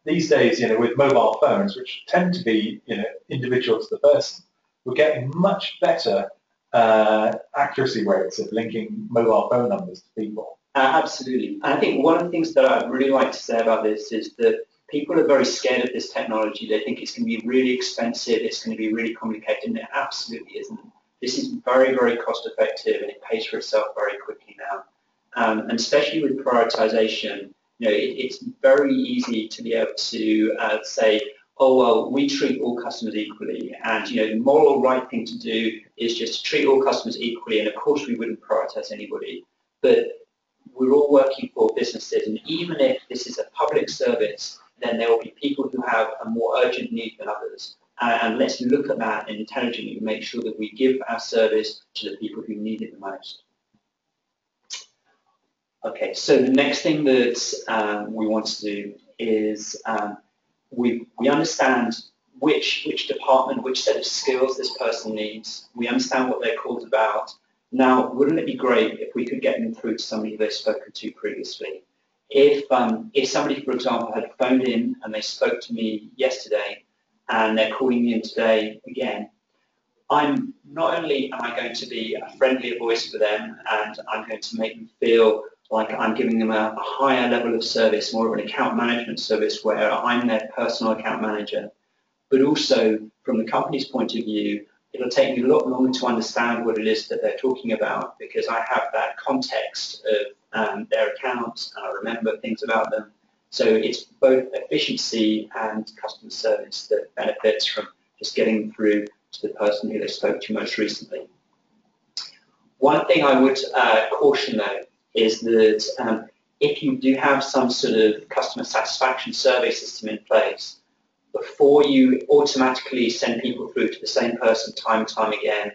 S2: These days, with mobile phones, which tend to be individual to the person, we're getting much better accuracy rates of linking mobile phone numbers to people.
S1: Absolutely. And I think one of the things that I'd really like to say about this is that people are very scared of this technology. They think it's going to be really expensive, it's going to be really complicated, and it absolutely isn't. This is very, very cost effective, and it pays for itself very quickly now. And especially with prioritization, it's very easy to be able to say, oh, well, we treat all customers equally, and the moral right thing to do is just to treat all customers equally, and of course we wouldn't prioritize anybody. But we're all working for businesses, and even if this is a public service, then there will be people who have a more urgent need than others. And let's look at that and intelligently make sure that we give our service to the people who need it the most. Okay, so the next thing that we want to do is we understand which department, which set of skills this person needs. We understand what they're called about. Now, wouldn't it be great if we could get them through to somebody they've spoken to previously? If somebody, for example, had phoned in and they spoke to me yesterday and they're calling me in today again, I'm not only am I going to be a friendlier voice for them, and I'm going to make them feel like I'm giving them a higher level of service, more of an account management service where I'm their personal account manager, but also from the company's point of view, it'll take me a lot longer to understand what it is that they're talking about, because I have that context of their accounts and I remember things about them. So it's both efficiency and customer service that benefits from just getting through to the person who they spoke to most recently. One thing I would caution though is that if you do have some sort of customer satisfaction survey system in place, before you automatically send people through to the same person time and time again,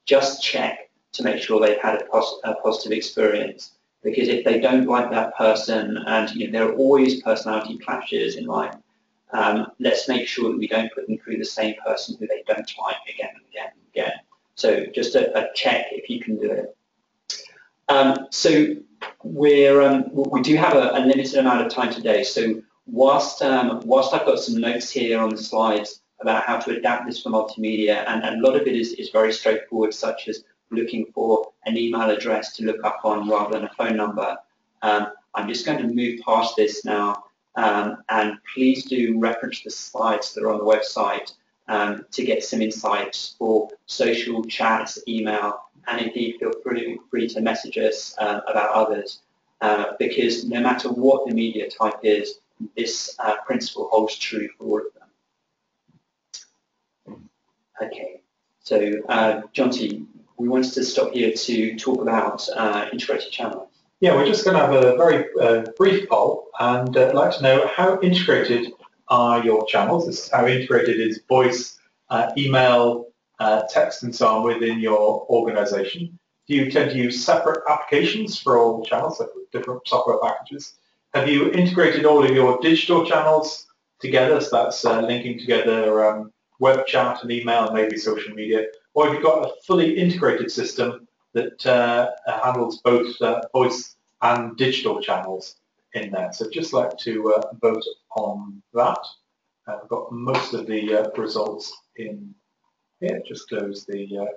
S1: just check to make sure they've had a positive experience. Because if they don't like that person, and there are always personality clashes in life, let's make sure that we don't put them through the same person who they don't like again and again and again. So just a check if you can do it. So we do have a limited amount of time today. So whilst I've got some notes here on the slides about how to adapt this for multimedia, and a lot of it is very straightforward, such as looking for an email address to look up on rather than a phone number. I'm just going to move past this now, and please do reference the slides that are on the website. to get some insights for social, chats, email, and indeed feel free to message us about others, because no matter what the media type is, this principle holds true for all of them. Okay, so Jonty, we wanted to stop here to talk about integrated channels.
S2: Yeah, we're just going to have a very brief poll, and I'd like to know how integrated are your channels. This is how integrated is voice, email, text and so on within your organization. Do you tend to use separate applications for all channels, so different software packages? Have you integrated all of your digital channels together, so that's linking together web chat and email and maybe social media? Or have you got a fully integrated system that handles both voice and digital channels in there? So just like to vote on that. I've got most of the results in here. Just close the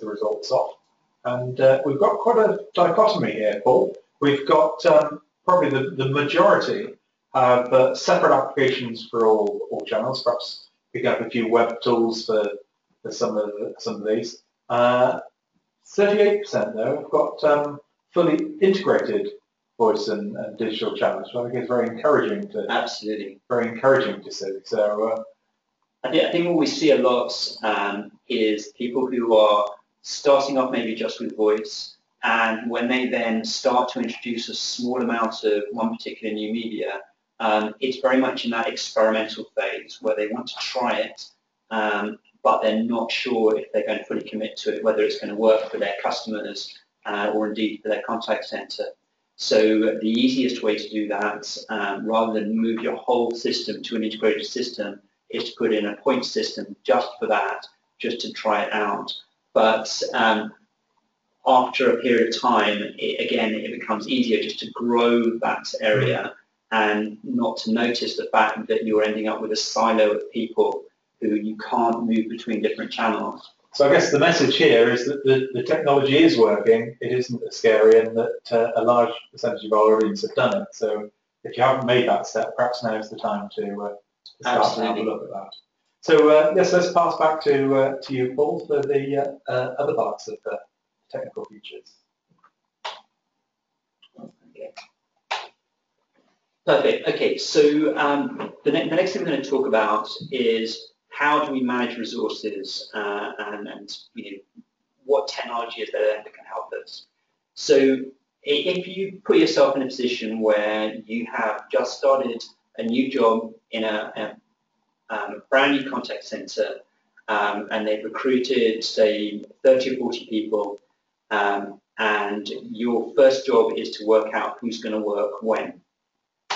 S2: results off. And we've got quite a dichotomy here, Paul. We've got probably the majority have separate applications for all channels. Perhaps pick up a few web tools for some of these. 38% though have got fully integrated voice and digital channels, which I think is very encouraging to.
S1: Absolutely.
S2: Very encouraging to see. So
S1: I think what we see a lot is people who are starting off maybe just with voice, and when they then start to introduce a small amount of one particular new media, it's very much in that experimental phase where they want to try it, but they're not sure if they're going to fully commit to it, whether it's going to work for their customers or indeed for their contact center. So the easiest way to do that, rather than move your whole system to an integrated system, is to put in a point system just for that, just to try it out. But after a period of time, it becomes easier just to grow that area and not to notice the fact that you're ending up with a silo of people who you can't move between different channels.
S2: So I guess the message here is that the technology is working, it isn't as scary, and that a large percentage of our audience have done it. So if you haven't made that step, perhaps now is the time to start to have a look at that. So yes, let's pass back to you, Paul, for the other parts of the technical features.
S1: Okay. Perfect. Okay, so the next thing we're going to talk about is how do we manage resources and what technology is there that can help us. So if you put yourself in a position where you have just started a new job in a brand new contact center and they've recruited, say, 30 or 40 people, and your first job is to work out who's going to work when.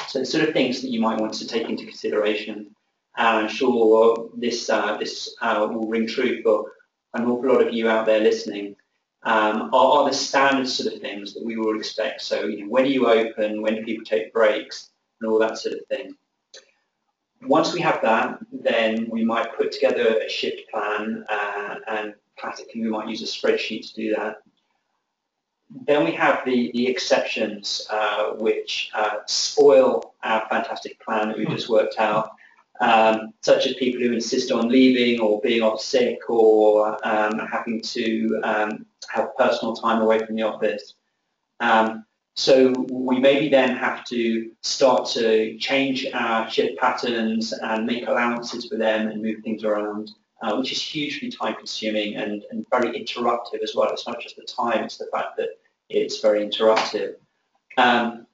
S1: So the sort of things that you might want to take into consideration. And I'm sure this will ring true for an awful lot of you out there listening, are the standard sort of things that we will expect. So when are you open, when do people take breaks, and all that sort of thing. Once we have that, then we might put together a shift plan, and classically we might use a spreadsheet to do that. Then we have the exceptions, which spoil our fantastic plan that we've just worked out. Such as people who insist on leaving or being off sick or having to have personal time away from the office. So we maybe then have to start to change our shift patterns and make allowances for them and move things around, which is hugely time consuming and very interruptive as well. It's not just the time, it's the fact that it's very interruptive. But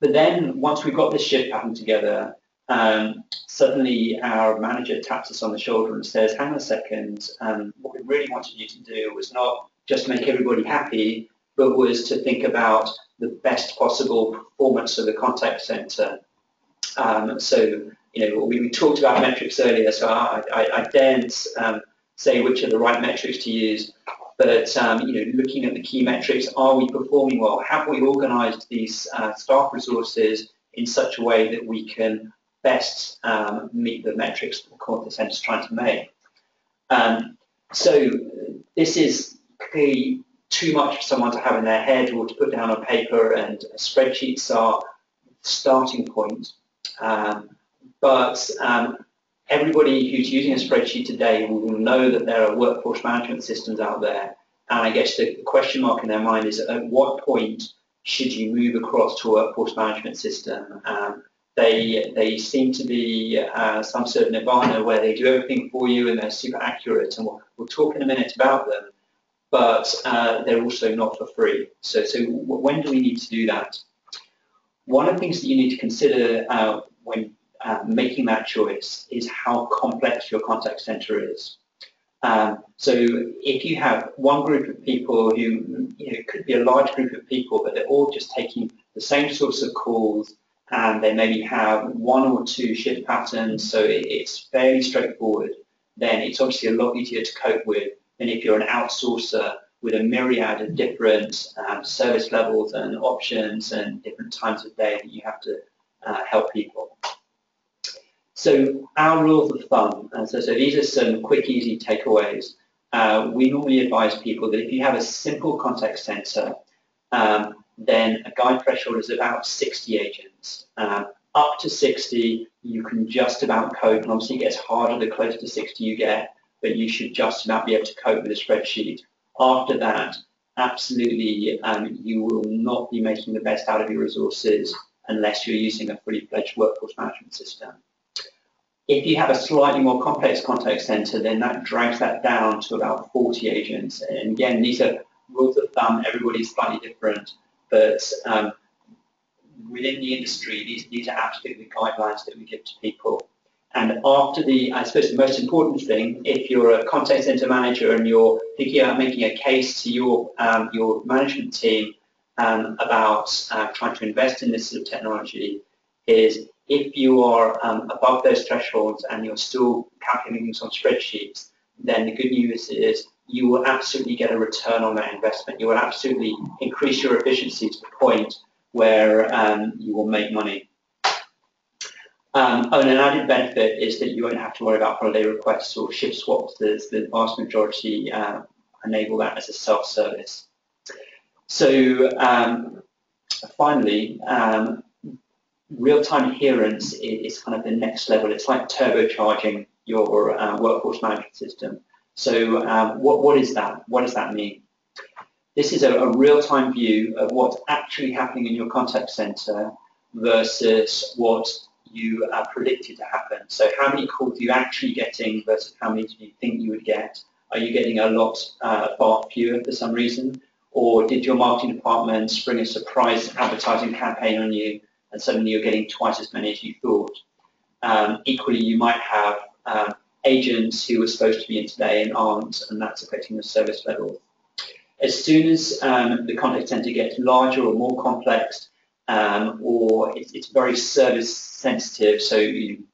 S1: then once we've got this shift pattern together, suddenly our manager taps us on the shoulder and says, hang on a second, what we really wanted you to do was not just make everybody happy, but was to think about the best possible performance of the contact center. So, we talked about metrics earlier, so I daren't say which are the right metrics to use, but looking at the key metrics, are we performing well? Have we organized these staff resources in such a way that we can best meet the metrics that the contact center is trying to make? So this is clearly too much for someone to have in their head or to put down on paper, and spreadsheets are the starting point. But everybody who's using a spreadsheet today will know that there are workforce management systems out there. And I guess the question mark in their mind is, at what point should you move across to a workforce management system? They seem to be some sort of nirvana where they do everything for you and they're super accurate, and we'll talk in a minute about them, but they're also not for free. So when do we need to do that? One of the things that you need to consider when making that choice is how complex your contact center is. So if you have one group of people who, it could be a large group of people, but they're all just taking the same sorts of calls, and they maybe have one or two shift patterns, so it's fairly straightforward, then it's obviously a lot easier to cope with than if you're an outsourcer with a myriad of different service levels and options and different times of day that you have to help people. So our rules of thumb, so these are some quick, easy takeaways. We normally advise people that if you have a simple contact center, then a guide threshold is about 60 agents. Up to 60, you can just about cope, and obviously it gets harder the closer to 60 you get, but you should just about be able to cope with a spreadsheet. After that, absolutely, you will not be making the best out of your resources unless you're using a fully fledged workforce management system. If you have a slightly more complex contact center, then that drags that down to about 40 agents. And again, these are rules of thumb, everybody's slightly different, but within the industry, these are absolutely the guidelines that we give to people. And after I suppose the most important thing, if you're a contact center manager and you're thinking about making a case to your management team about trying to invest in this sort of technology, is if you are above those thresholds and you're still calculating things on spreadsheets, then the good news is you will absolutely get a return on that investment. You will absolutely increase your efficiency to the point where you will make money. And an added benefit is that you won't have to worry about holiday requests or shift swaps. The vast majority enable that as a self-service. So finally, real-time adherence is kind of the next level. It's like turbocharging your workforce management system. So what is that? What does that mean? This is a real-time view of what's actually happening in your contact center versus what you predicted to happen. So how many calls are you actually getting versus how many do you think you would get? Are you getting a lot far fewer for some reason? Or did your marketing department spring a surprise advertising campaign on you and suddenly you're getting twice as many as you thought? Equally, you might have agents who were supposed to be in today and aren't, and that's affecting the service level. As soon as the contact center gets larger or more complex, or it's very service sensitive, so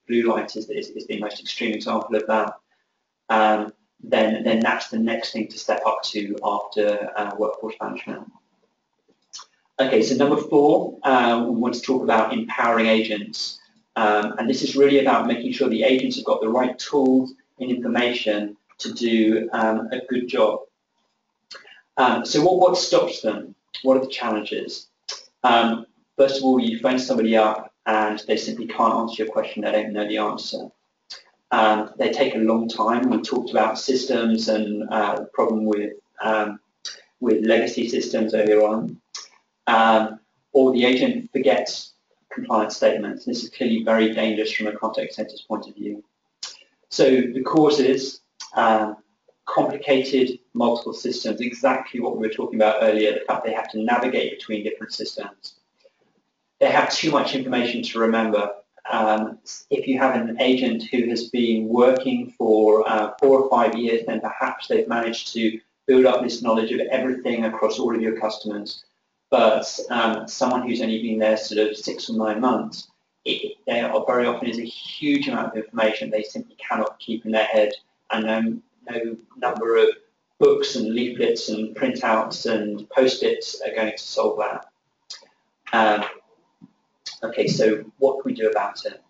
S1: blue light is the most extreme example of that, then that's the next thing to step up to after workforce management. Okay, so number 4, we want to talk about empowering agents. And this is really about making sure the agents have got the right tools and information to do a good job. So what stops them? What are the challenges? First of all, you phone somebody up and they simply can't answer your question. They don't know the answer. They take a long time. We talked about systems and the problem with legacy systems earlier on. Or the agent forgets compliance statements. This is clearly very dangerous from a contact center's point of view. So the causes, complicated multiple systems, exactly what we were talking about earlier, the fact they have to navigate between different systems. They have too much information to remember. If you have an agent who has been working for 4 or 5 years, then perhaps they've managed to build up this knowledge of everything across all of your customers. But someone who's only been there sort of 6 or 9 months, there very often is a huge amount of information they simply cannot keep in their head, and no number of books and leaflets and printouts and post-its are going to solve that. Okay, so what can we do about it?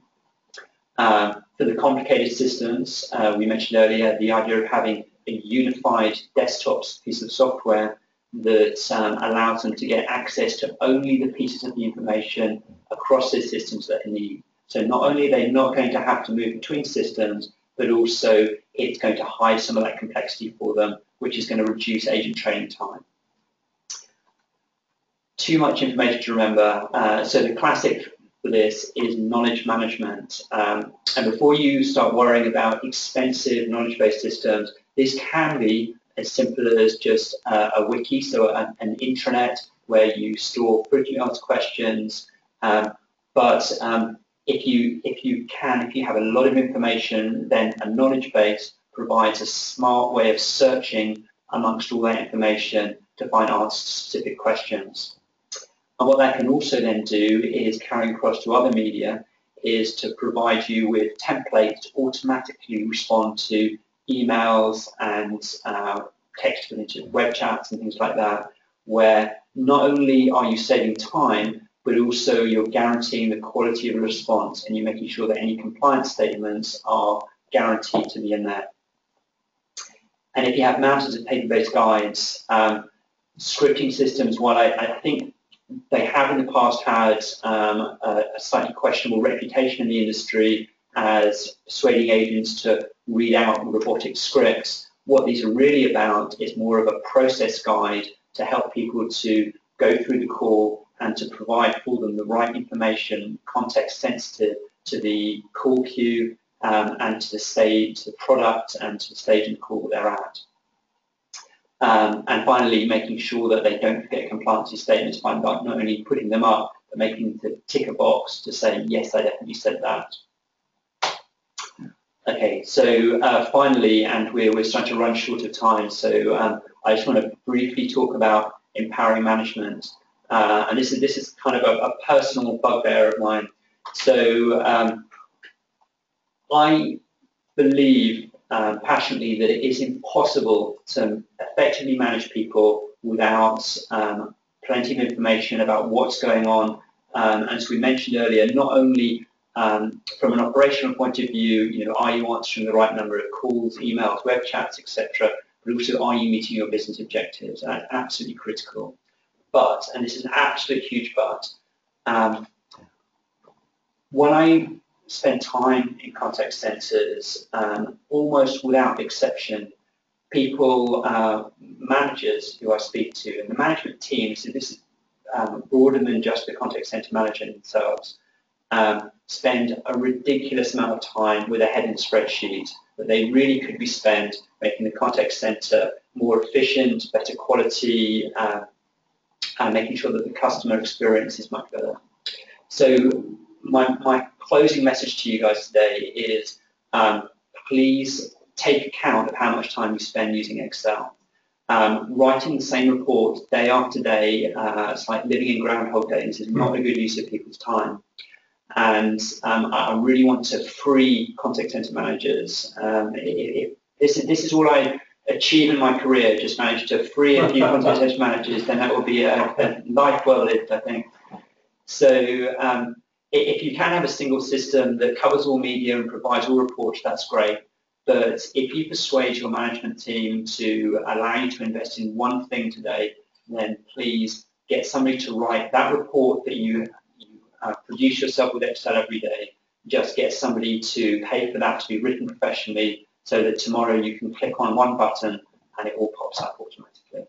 S1: For the complicated systems, we mentioned earlier the idea of having a unified desktop piece of software that allows them to get access to only the pieces of the information across those systems that they need. So not only are they not going to have to move between systems, but also it's going to hide some of that complexity for them, which is going to reduce agent training time. Too much information to remember. So the classic for this is knowledge management. And before you start worrying about expensive knowledge-based systems, this can be as simple as just a wiki, so an intranet where you store frequently asked questions. But if you have a lot of information, then a knowledge base provides a smart way of searching amongst all that information to find answers to specific questions. And what that can also then do is carrying across to other media is to provide you with templates to automatically respond to emails and text into web chats and things like that, where not only are you saving time, but also you're guaranteeing the quality of the response and you're making sure that any compliance statements are guaranteed to be in there. And if you have mountains of paper-based guides, scripting systems, while I think they have in the past had a slightly questionable reputation in the industry as persuading agents to read out robotic scripts, what these are really about is more of a process guide to help people to go through the call and to provide for them the right information, context sensitive to the call queue and to the stage, to the product and to the stage in the call that they're at. And finally, making sure that they don't forget compliance statements by not only putting them up, but making them tick a box to say, yes, I definitely said that. Okay, so finally, and we're starting to run short of time, so I just want to briefly talk about empowering management. And this is kind of a personal bugbear of mine. So I believe passionately that it is impossible to effectively manage people without plenty of information about what's going on. As we mentioned earlier, not only from an operational point of view, are you answering the right number of calls, emails, web chats, etc., but also are you meeting your business objectives? That's absolutely critical. But, and this is an absolute huge but, when I spend time in contact centers, almost without exception, people, managers who I speak to, and the management team, so this is broader than just the contact center manager themselves, spend a ridiculous amount of time with a head in spreadsheet that they really could be spent making the contact center more efficient, better quality, and making sure that the customer experience is much better. So my closing message to you guys today is please take account of how much time you spend using Excel. Writing the same report day after day, it's like living in Groundhog Days, is not a good use of people's time. And I really want to free contact center managers. If this is all I achieve in my career, just manage to free a few contact center managers, then that will be a life well lived, I think. So if you can have a single system that covers all media and provides all reports, that's great. But if you persuade your management team to allow you to invest in one thing today, then please get somebody to write that report that you produce yourself with Excel every day. Just get somebody to pay for that to be written professionally so that tomorrow you can click on one button and it all pops up automatically.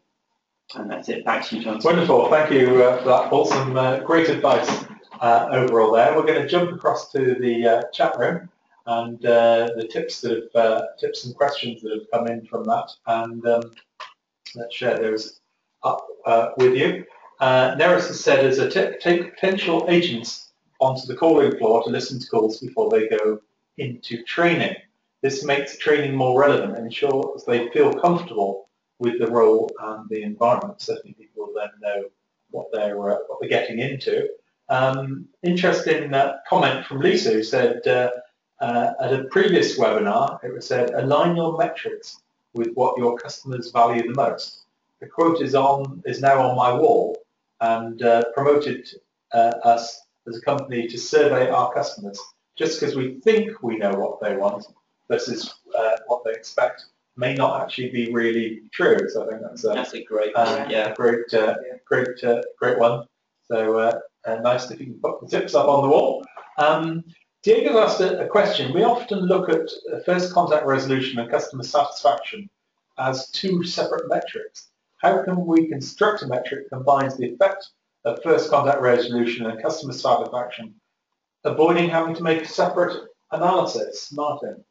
S1: And that's it. Back to you, John.
S2: Wonderful. Thank you for that, Paul. Some great advice overall there. We're going to jump across to the chat room and the tips and questions that have come in from that, and let's share those up with you. Neris has said as a tip, take potential agents onto the calling floor to listen to calls before they go into training. This makes training more relevant and ensures they feel comfortable with the role and the environment. Certainly people will then know what they're getting into. Interesting comment from Lisa, who said at a previous webinar, it was said, align your metrics with what your customers value the most. The quote is now on my wall, and promoted us as a company to survey our customers. Just because we think we know what they want versus what they expect may not actually be really true. So I think that's
S1: a great,
S2: great one. So nice if you can put the tips up on the wall. Diego asked a question. We often look at first contact resolution and customer satisfaction as two separate metrics. How can we construct a metric that combines the effect of first contact resolution and customer satisfaction, avoiding having to make a separate analysis? Martin,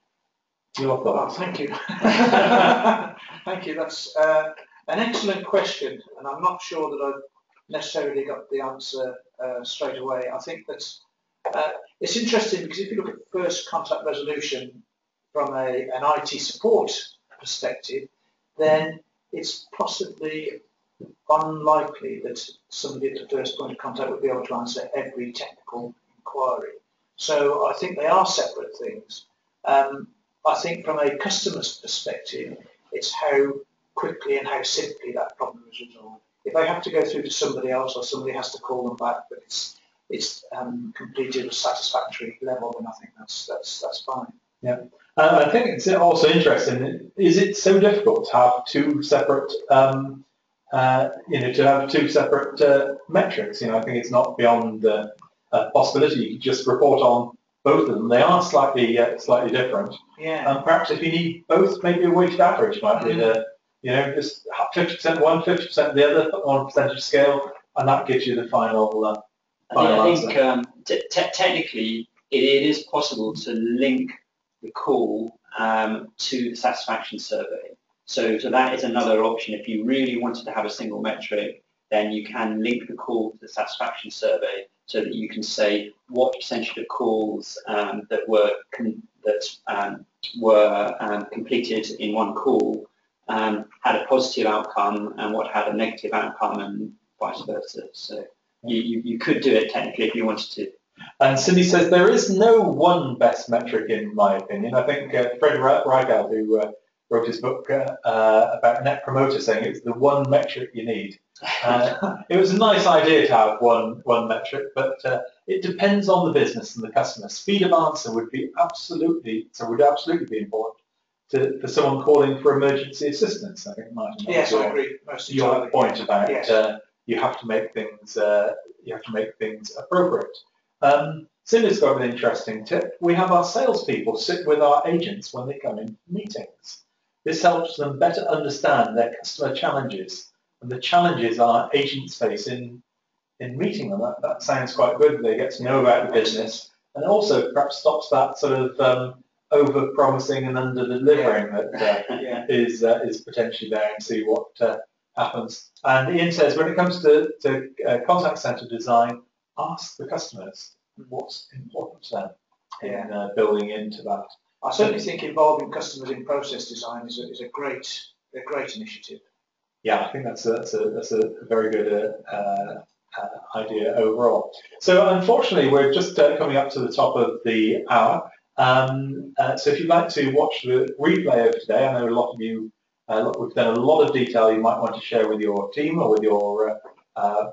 S2: your thoughts?
S3: Oh, thank you. Thank you. That's an excellent question, and I'm not sure that I've necessarily got the answer straight away. I think that it's interesting because if you look at first contact resolution from an IT support perspective, then it's possibly unlikely that somebody at the first point of contact would be able to answer every technical inquiry. So I think they are separate things. I think from a customer's perspective, it's how quickly and how simply that problem is resolved. If they have to go through to somebody else or somebody has to call them back, but it's completed at a satisfactory level, then I think that's fine.
S2: Yeah, I think it's also interesting. Is it so difficult to have two separate, metrics? I think it's not beyond the possibility. You could just report on both of them. They are slightly different.
S3: Yeah.
S2: Perhaps if you need both, maybe a weighted average might be the, just 50% one, 50% the other, on a percentage scale, and that gives you the final.
S1: I think technically it is possible to link the call to the satisfaction survey. So that is another option. If you really wanted to have a single metric, then you can link the call to the satisfaction survey so that you can say what percentage of calls that were completed in one call had a positive outcome and what had a negative outcome, and vice versa. So you could do it technically if you wanted to.
S2: And Cindy says there is no one best metric in my opinion. I think Fred Reichelt, who wrote his book about Net Promoter, saying it's the one metric you need. It was a nice idea to have one metric, but it depends on the business and the customer. Speed of answer would absolutely be important for someone calling for emergency assistance. I think, Martin.
S3: Yes, I agree.
S2: Your point about you have to make things appropriate. Cindy's got an interesting tip. We have our salespeople sit with our agents when they come in meetings. This helps them better understand their customer challenges and the challenges our agents face in meeting them. That sounds quite good. They get to know about the business, and also perhaps stops that sort of over-promising and under-delivering that is potentially there, and see what happens. And Ian says, when it comes to contact center design, ask the customers what's important to them in building into that.
S3: I certainly think involving customers in process design is a great initiative.
S2: Yeah, I think that's a very good idea overall. So unfortunately, we're just coming up to the top of the hour. So if you'd like to watch the replay of today, I know a lot of you, we've done a lot of detail you might want to share with your team or with your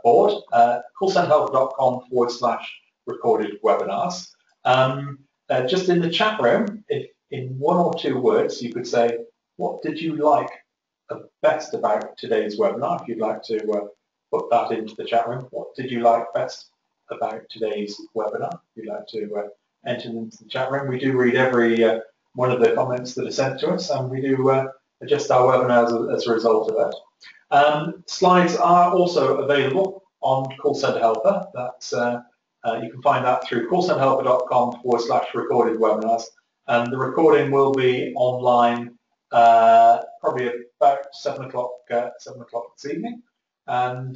S2: board. callcenterhelper.com/recorded webinars. Just in the chat room, if in one or two words you could say, what did you like best about today's webinar? If you'd like to put that into the chat room, what did you like best about today's webinar? If you'd like to enter them into the chat room. We do read every one of the comments that are sent to us, and we do adjust our webinars as a result of it. Slides are also available on Call Center Helper. That's you can find that through callcenterhelper.com/recorded webinars, and the recording will be online probably about 7 o'clock this evening. And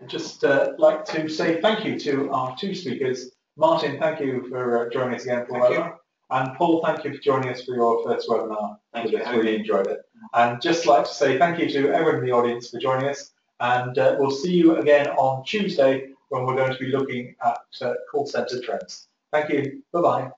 S2: just like to say thank you to our two speakers. Martin, thank you for joining us again for the webinar. And Paul, thank you for joining us for your first webinar.
S1: Thank you.
S2: Really enjoyed it. And just like to say thank you to everyone in the audience for joining us. And we'll see you again on Tuesday when we're going to be looking at call center trends. Thank you. Bye-bye.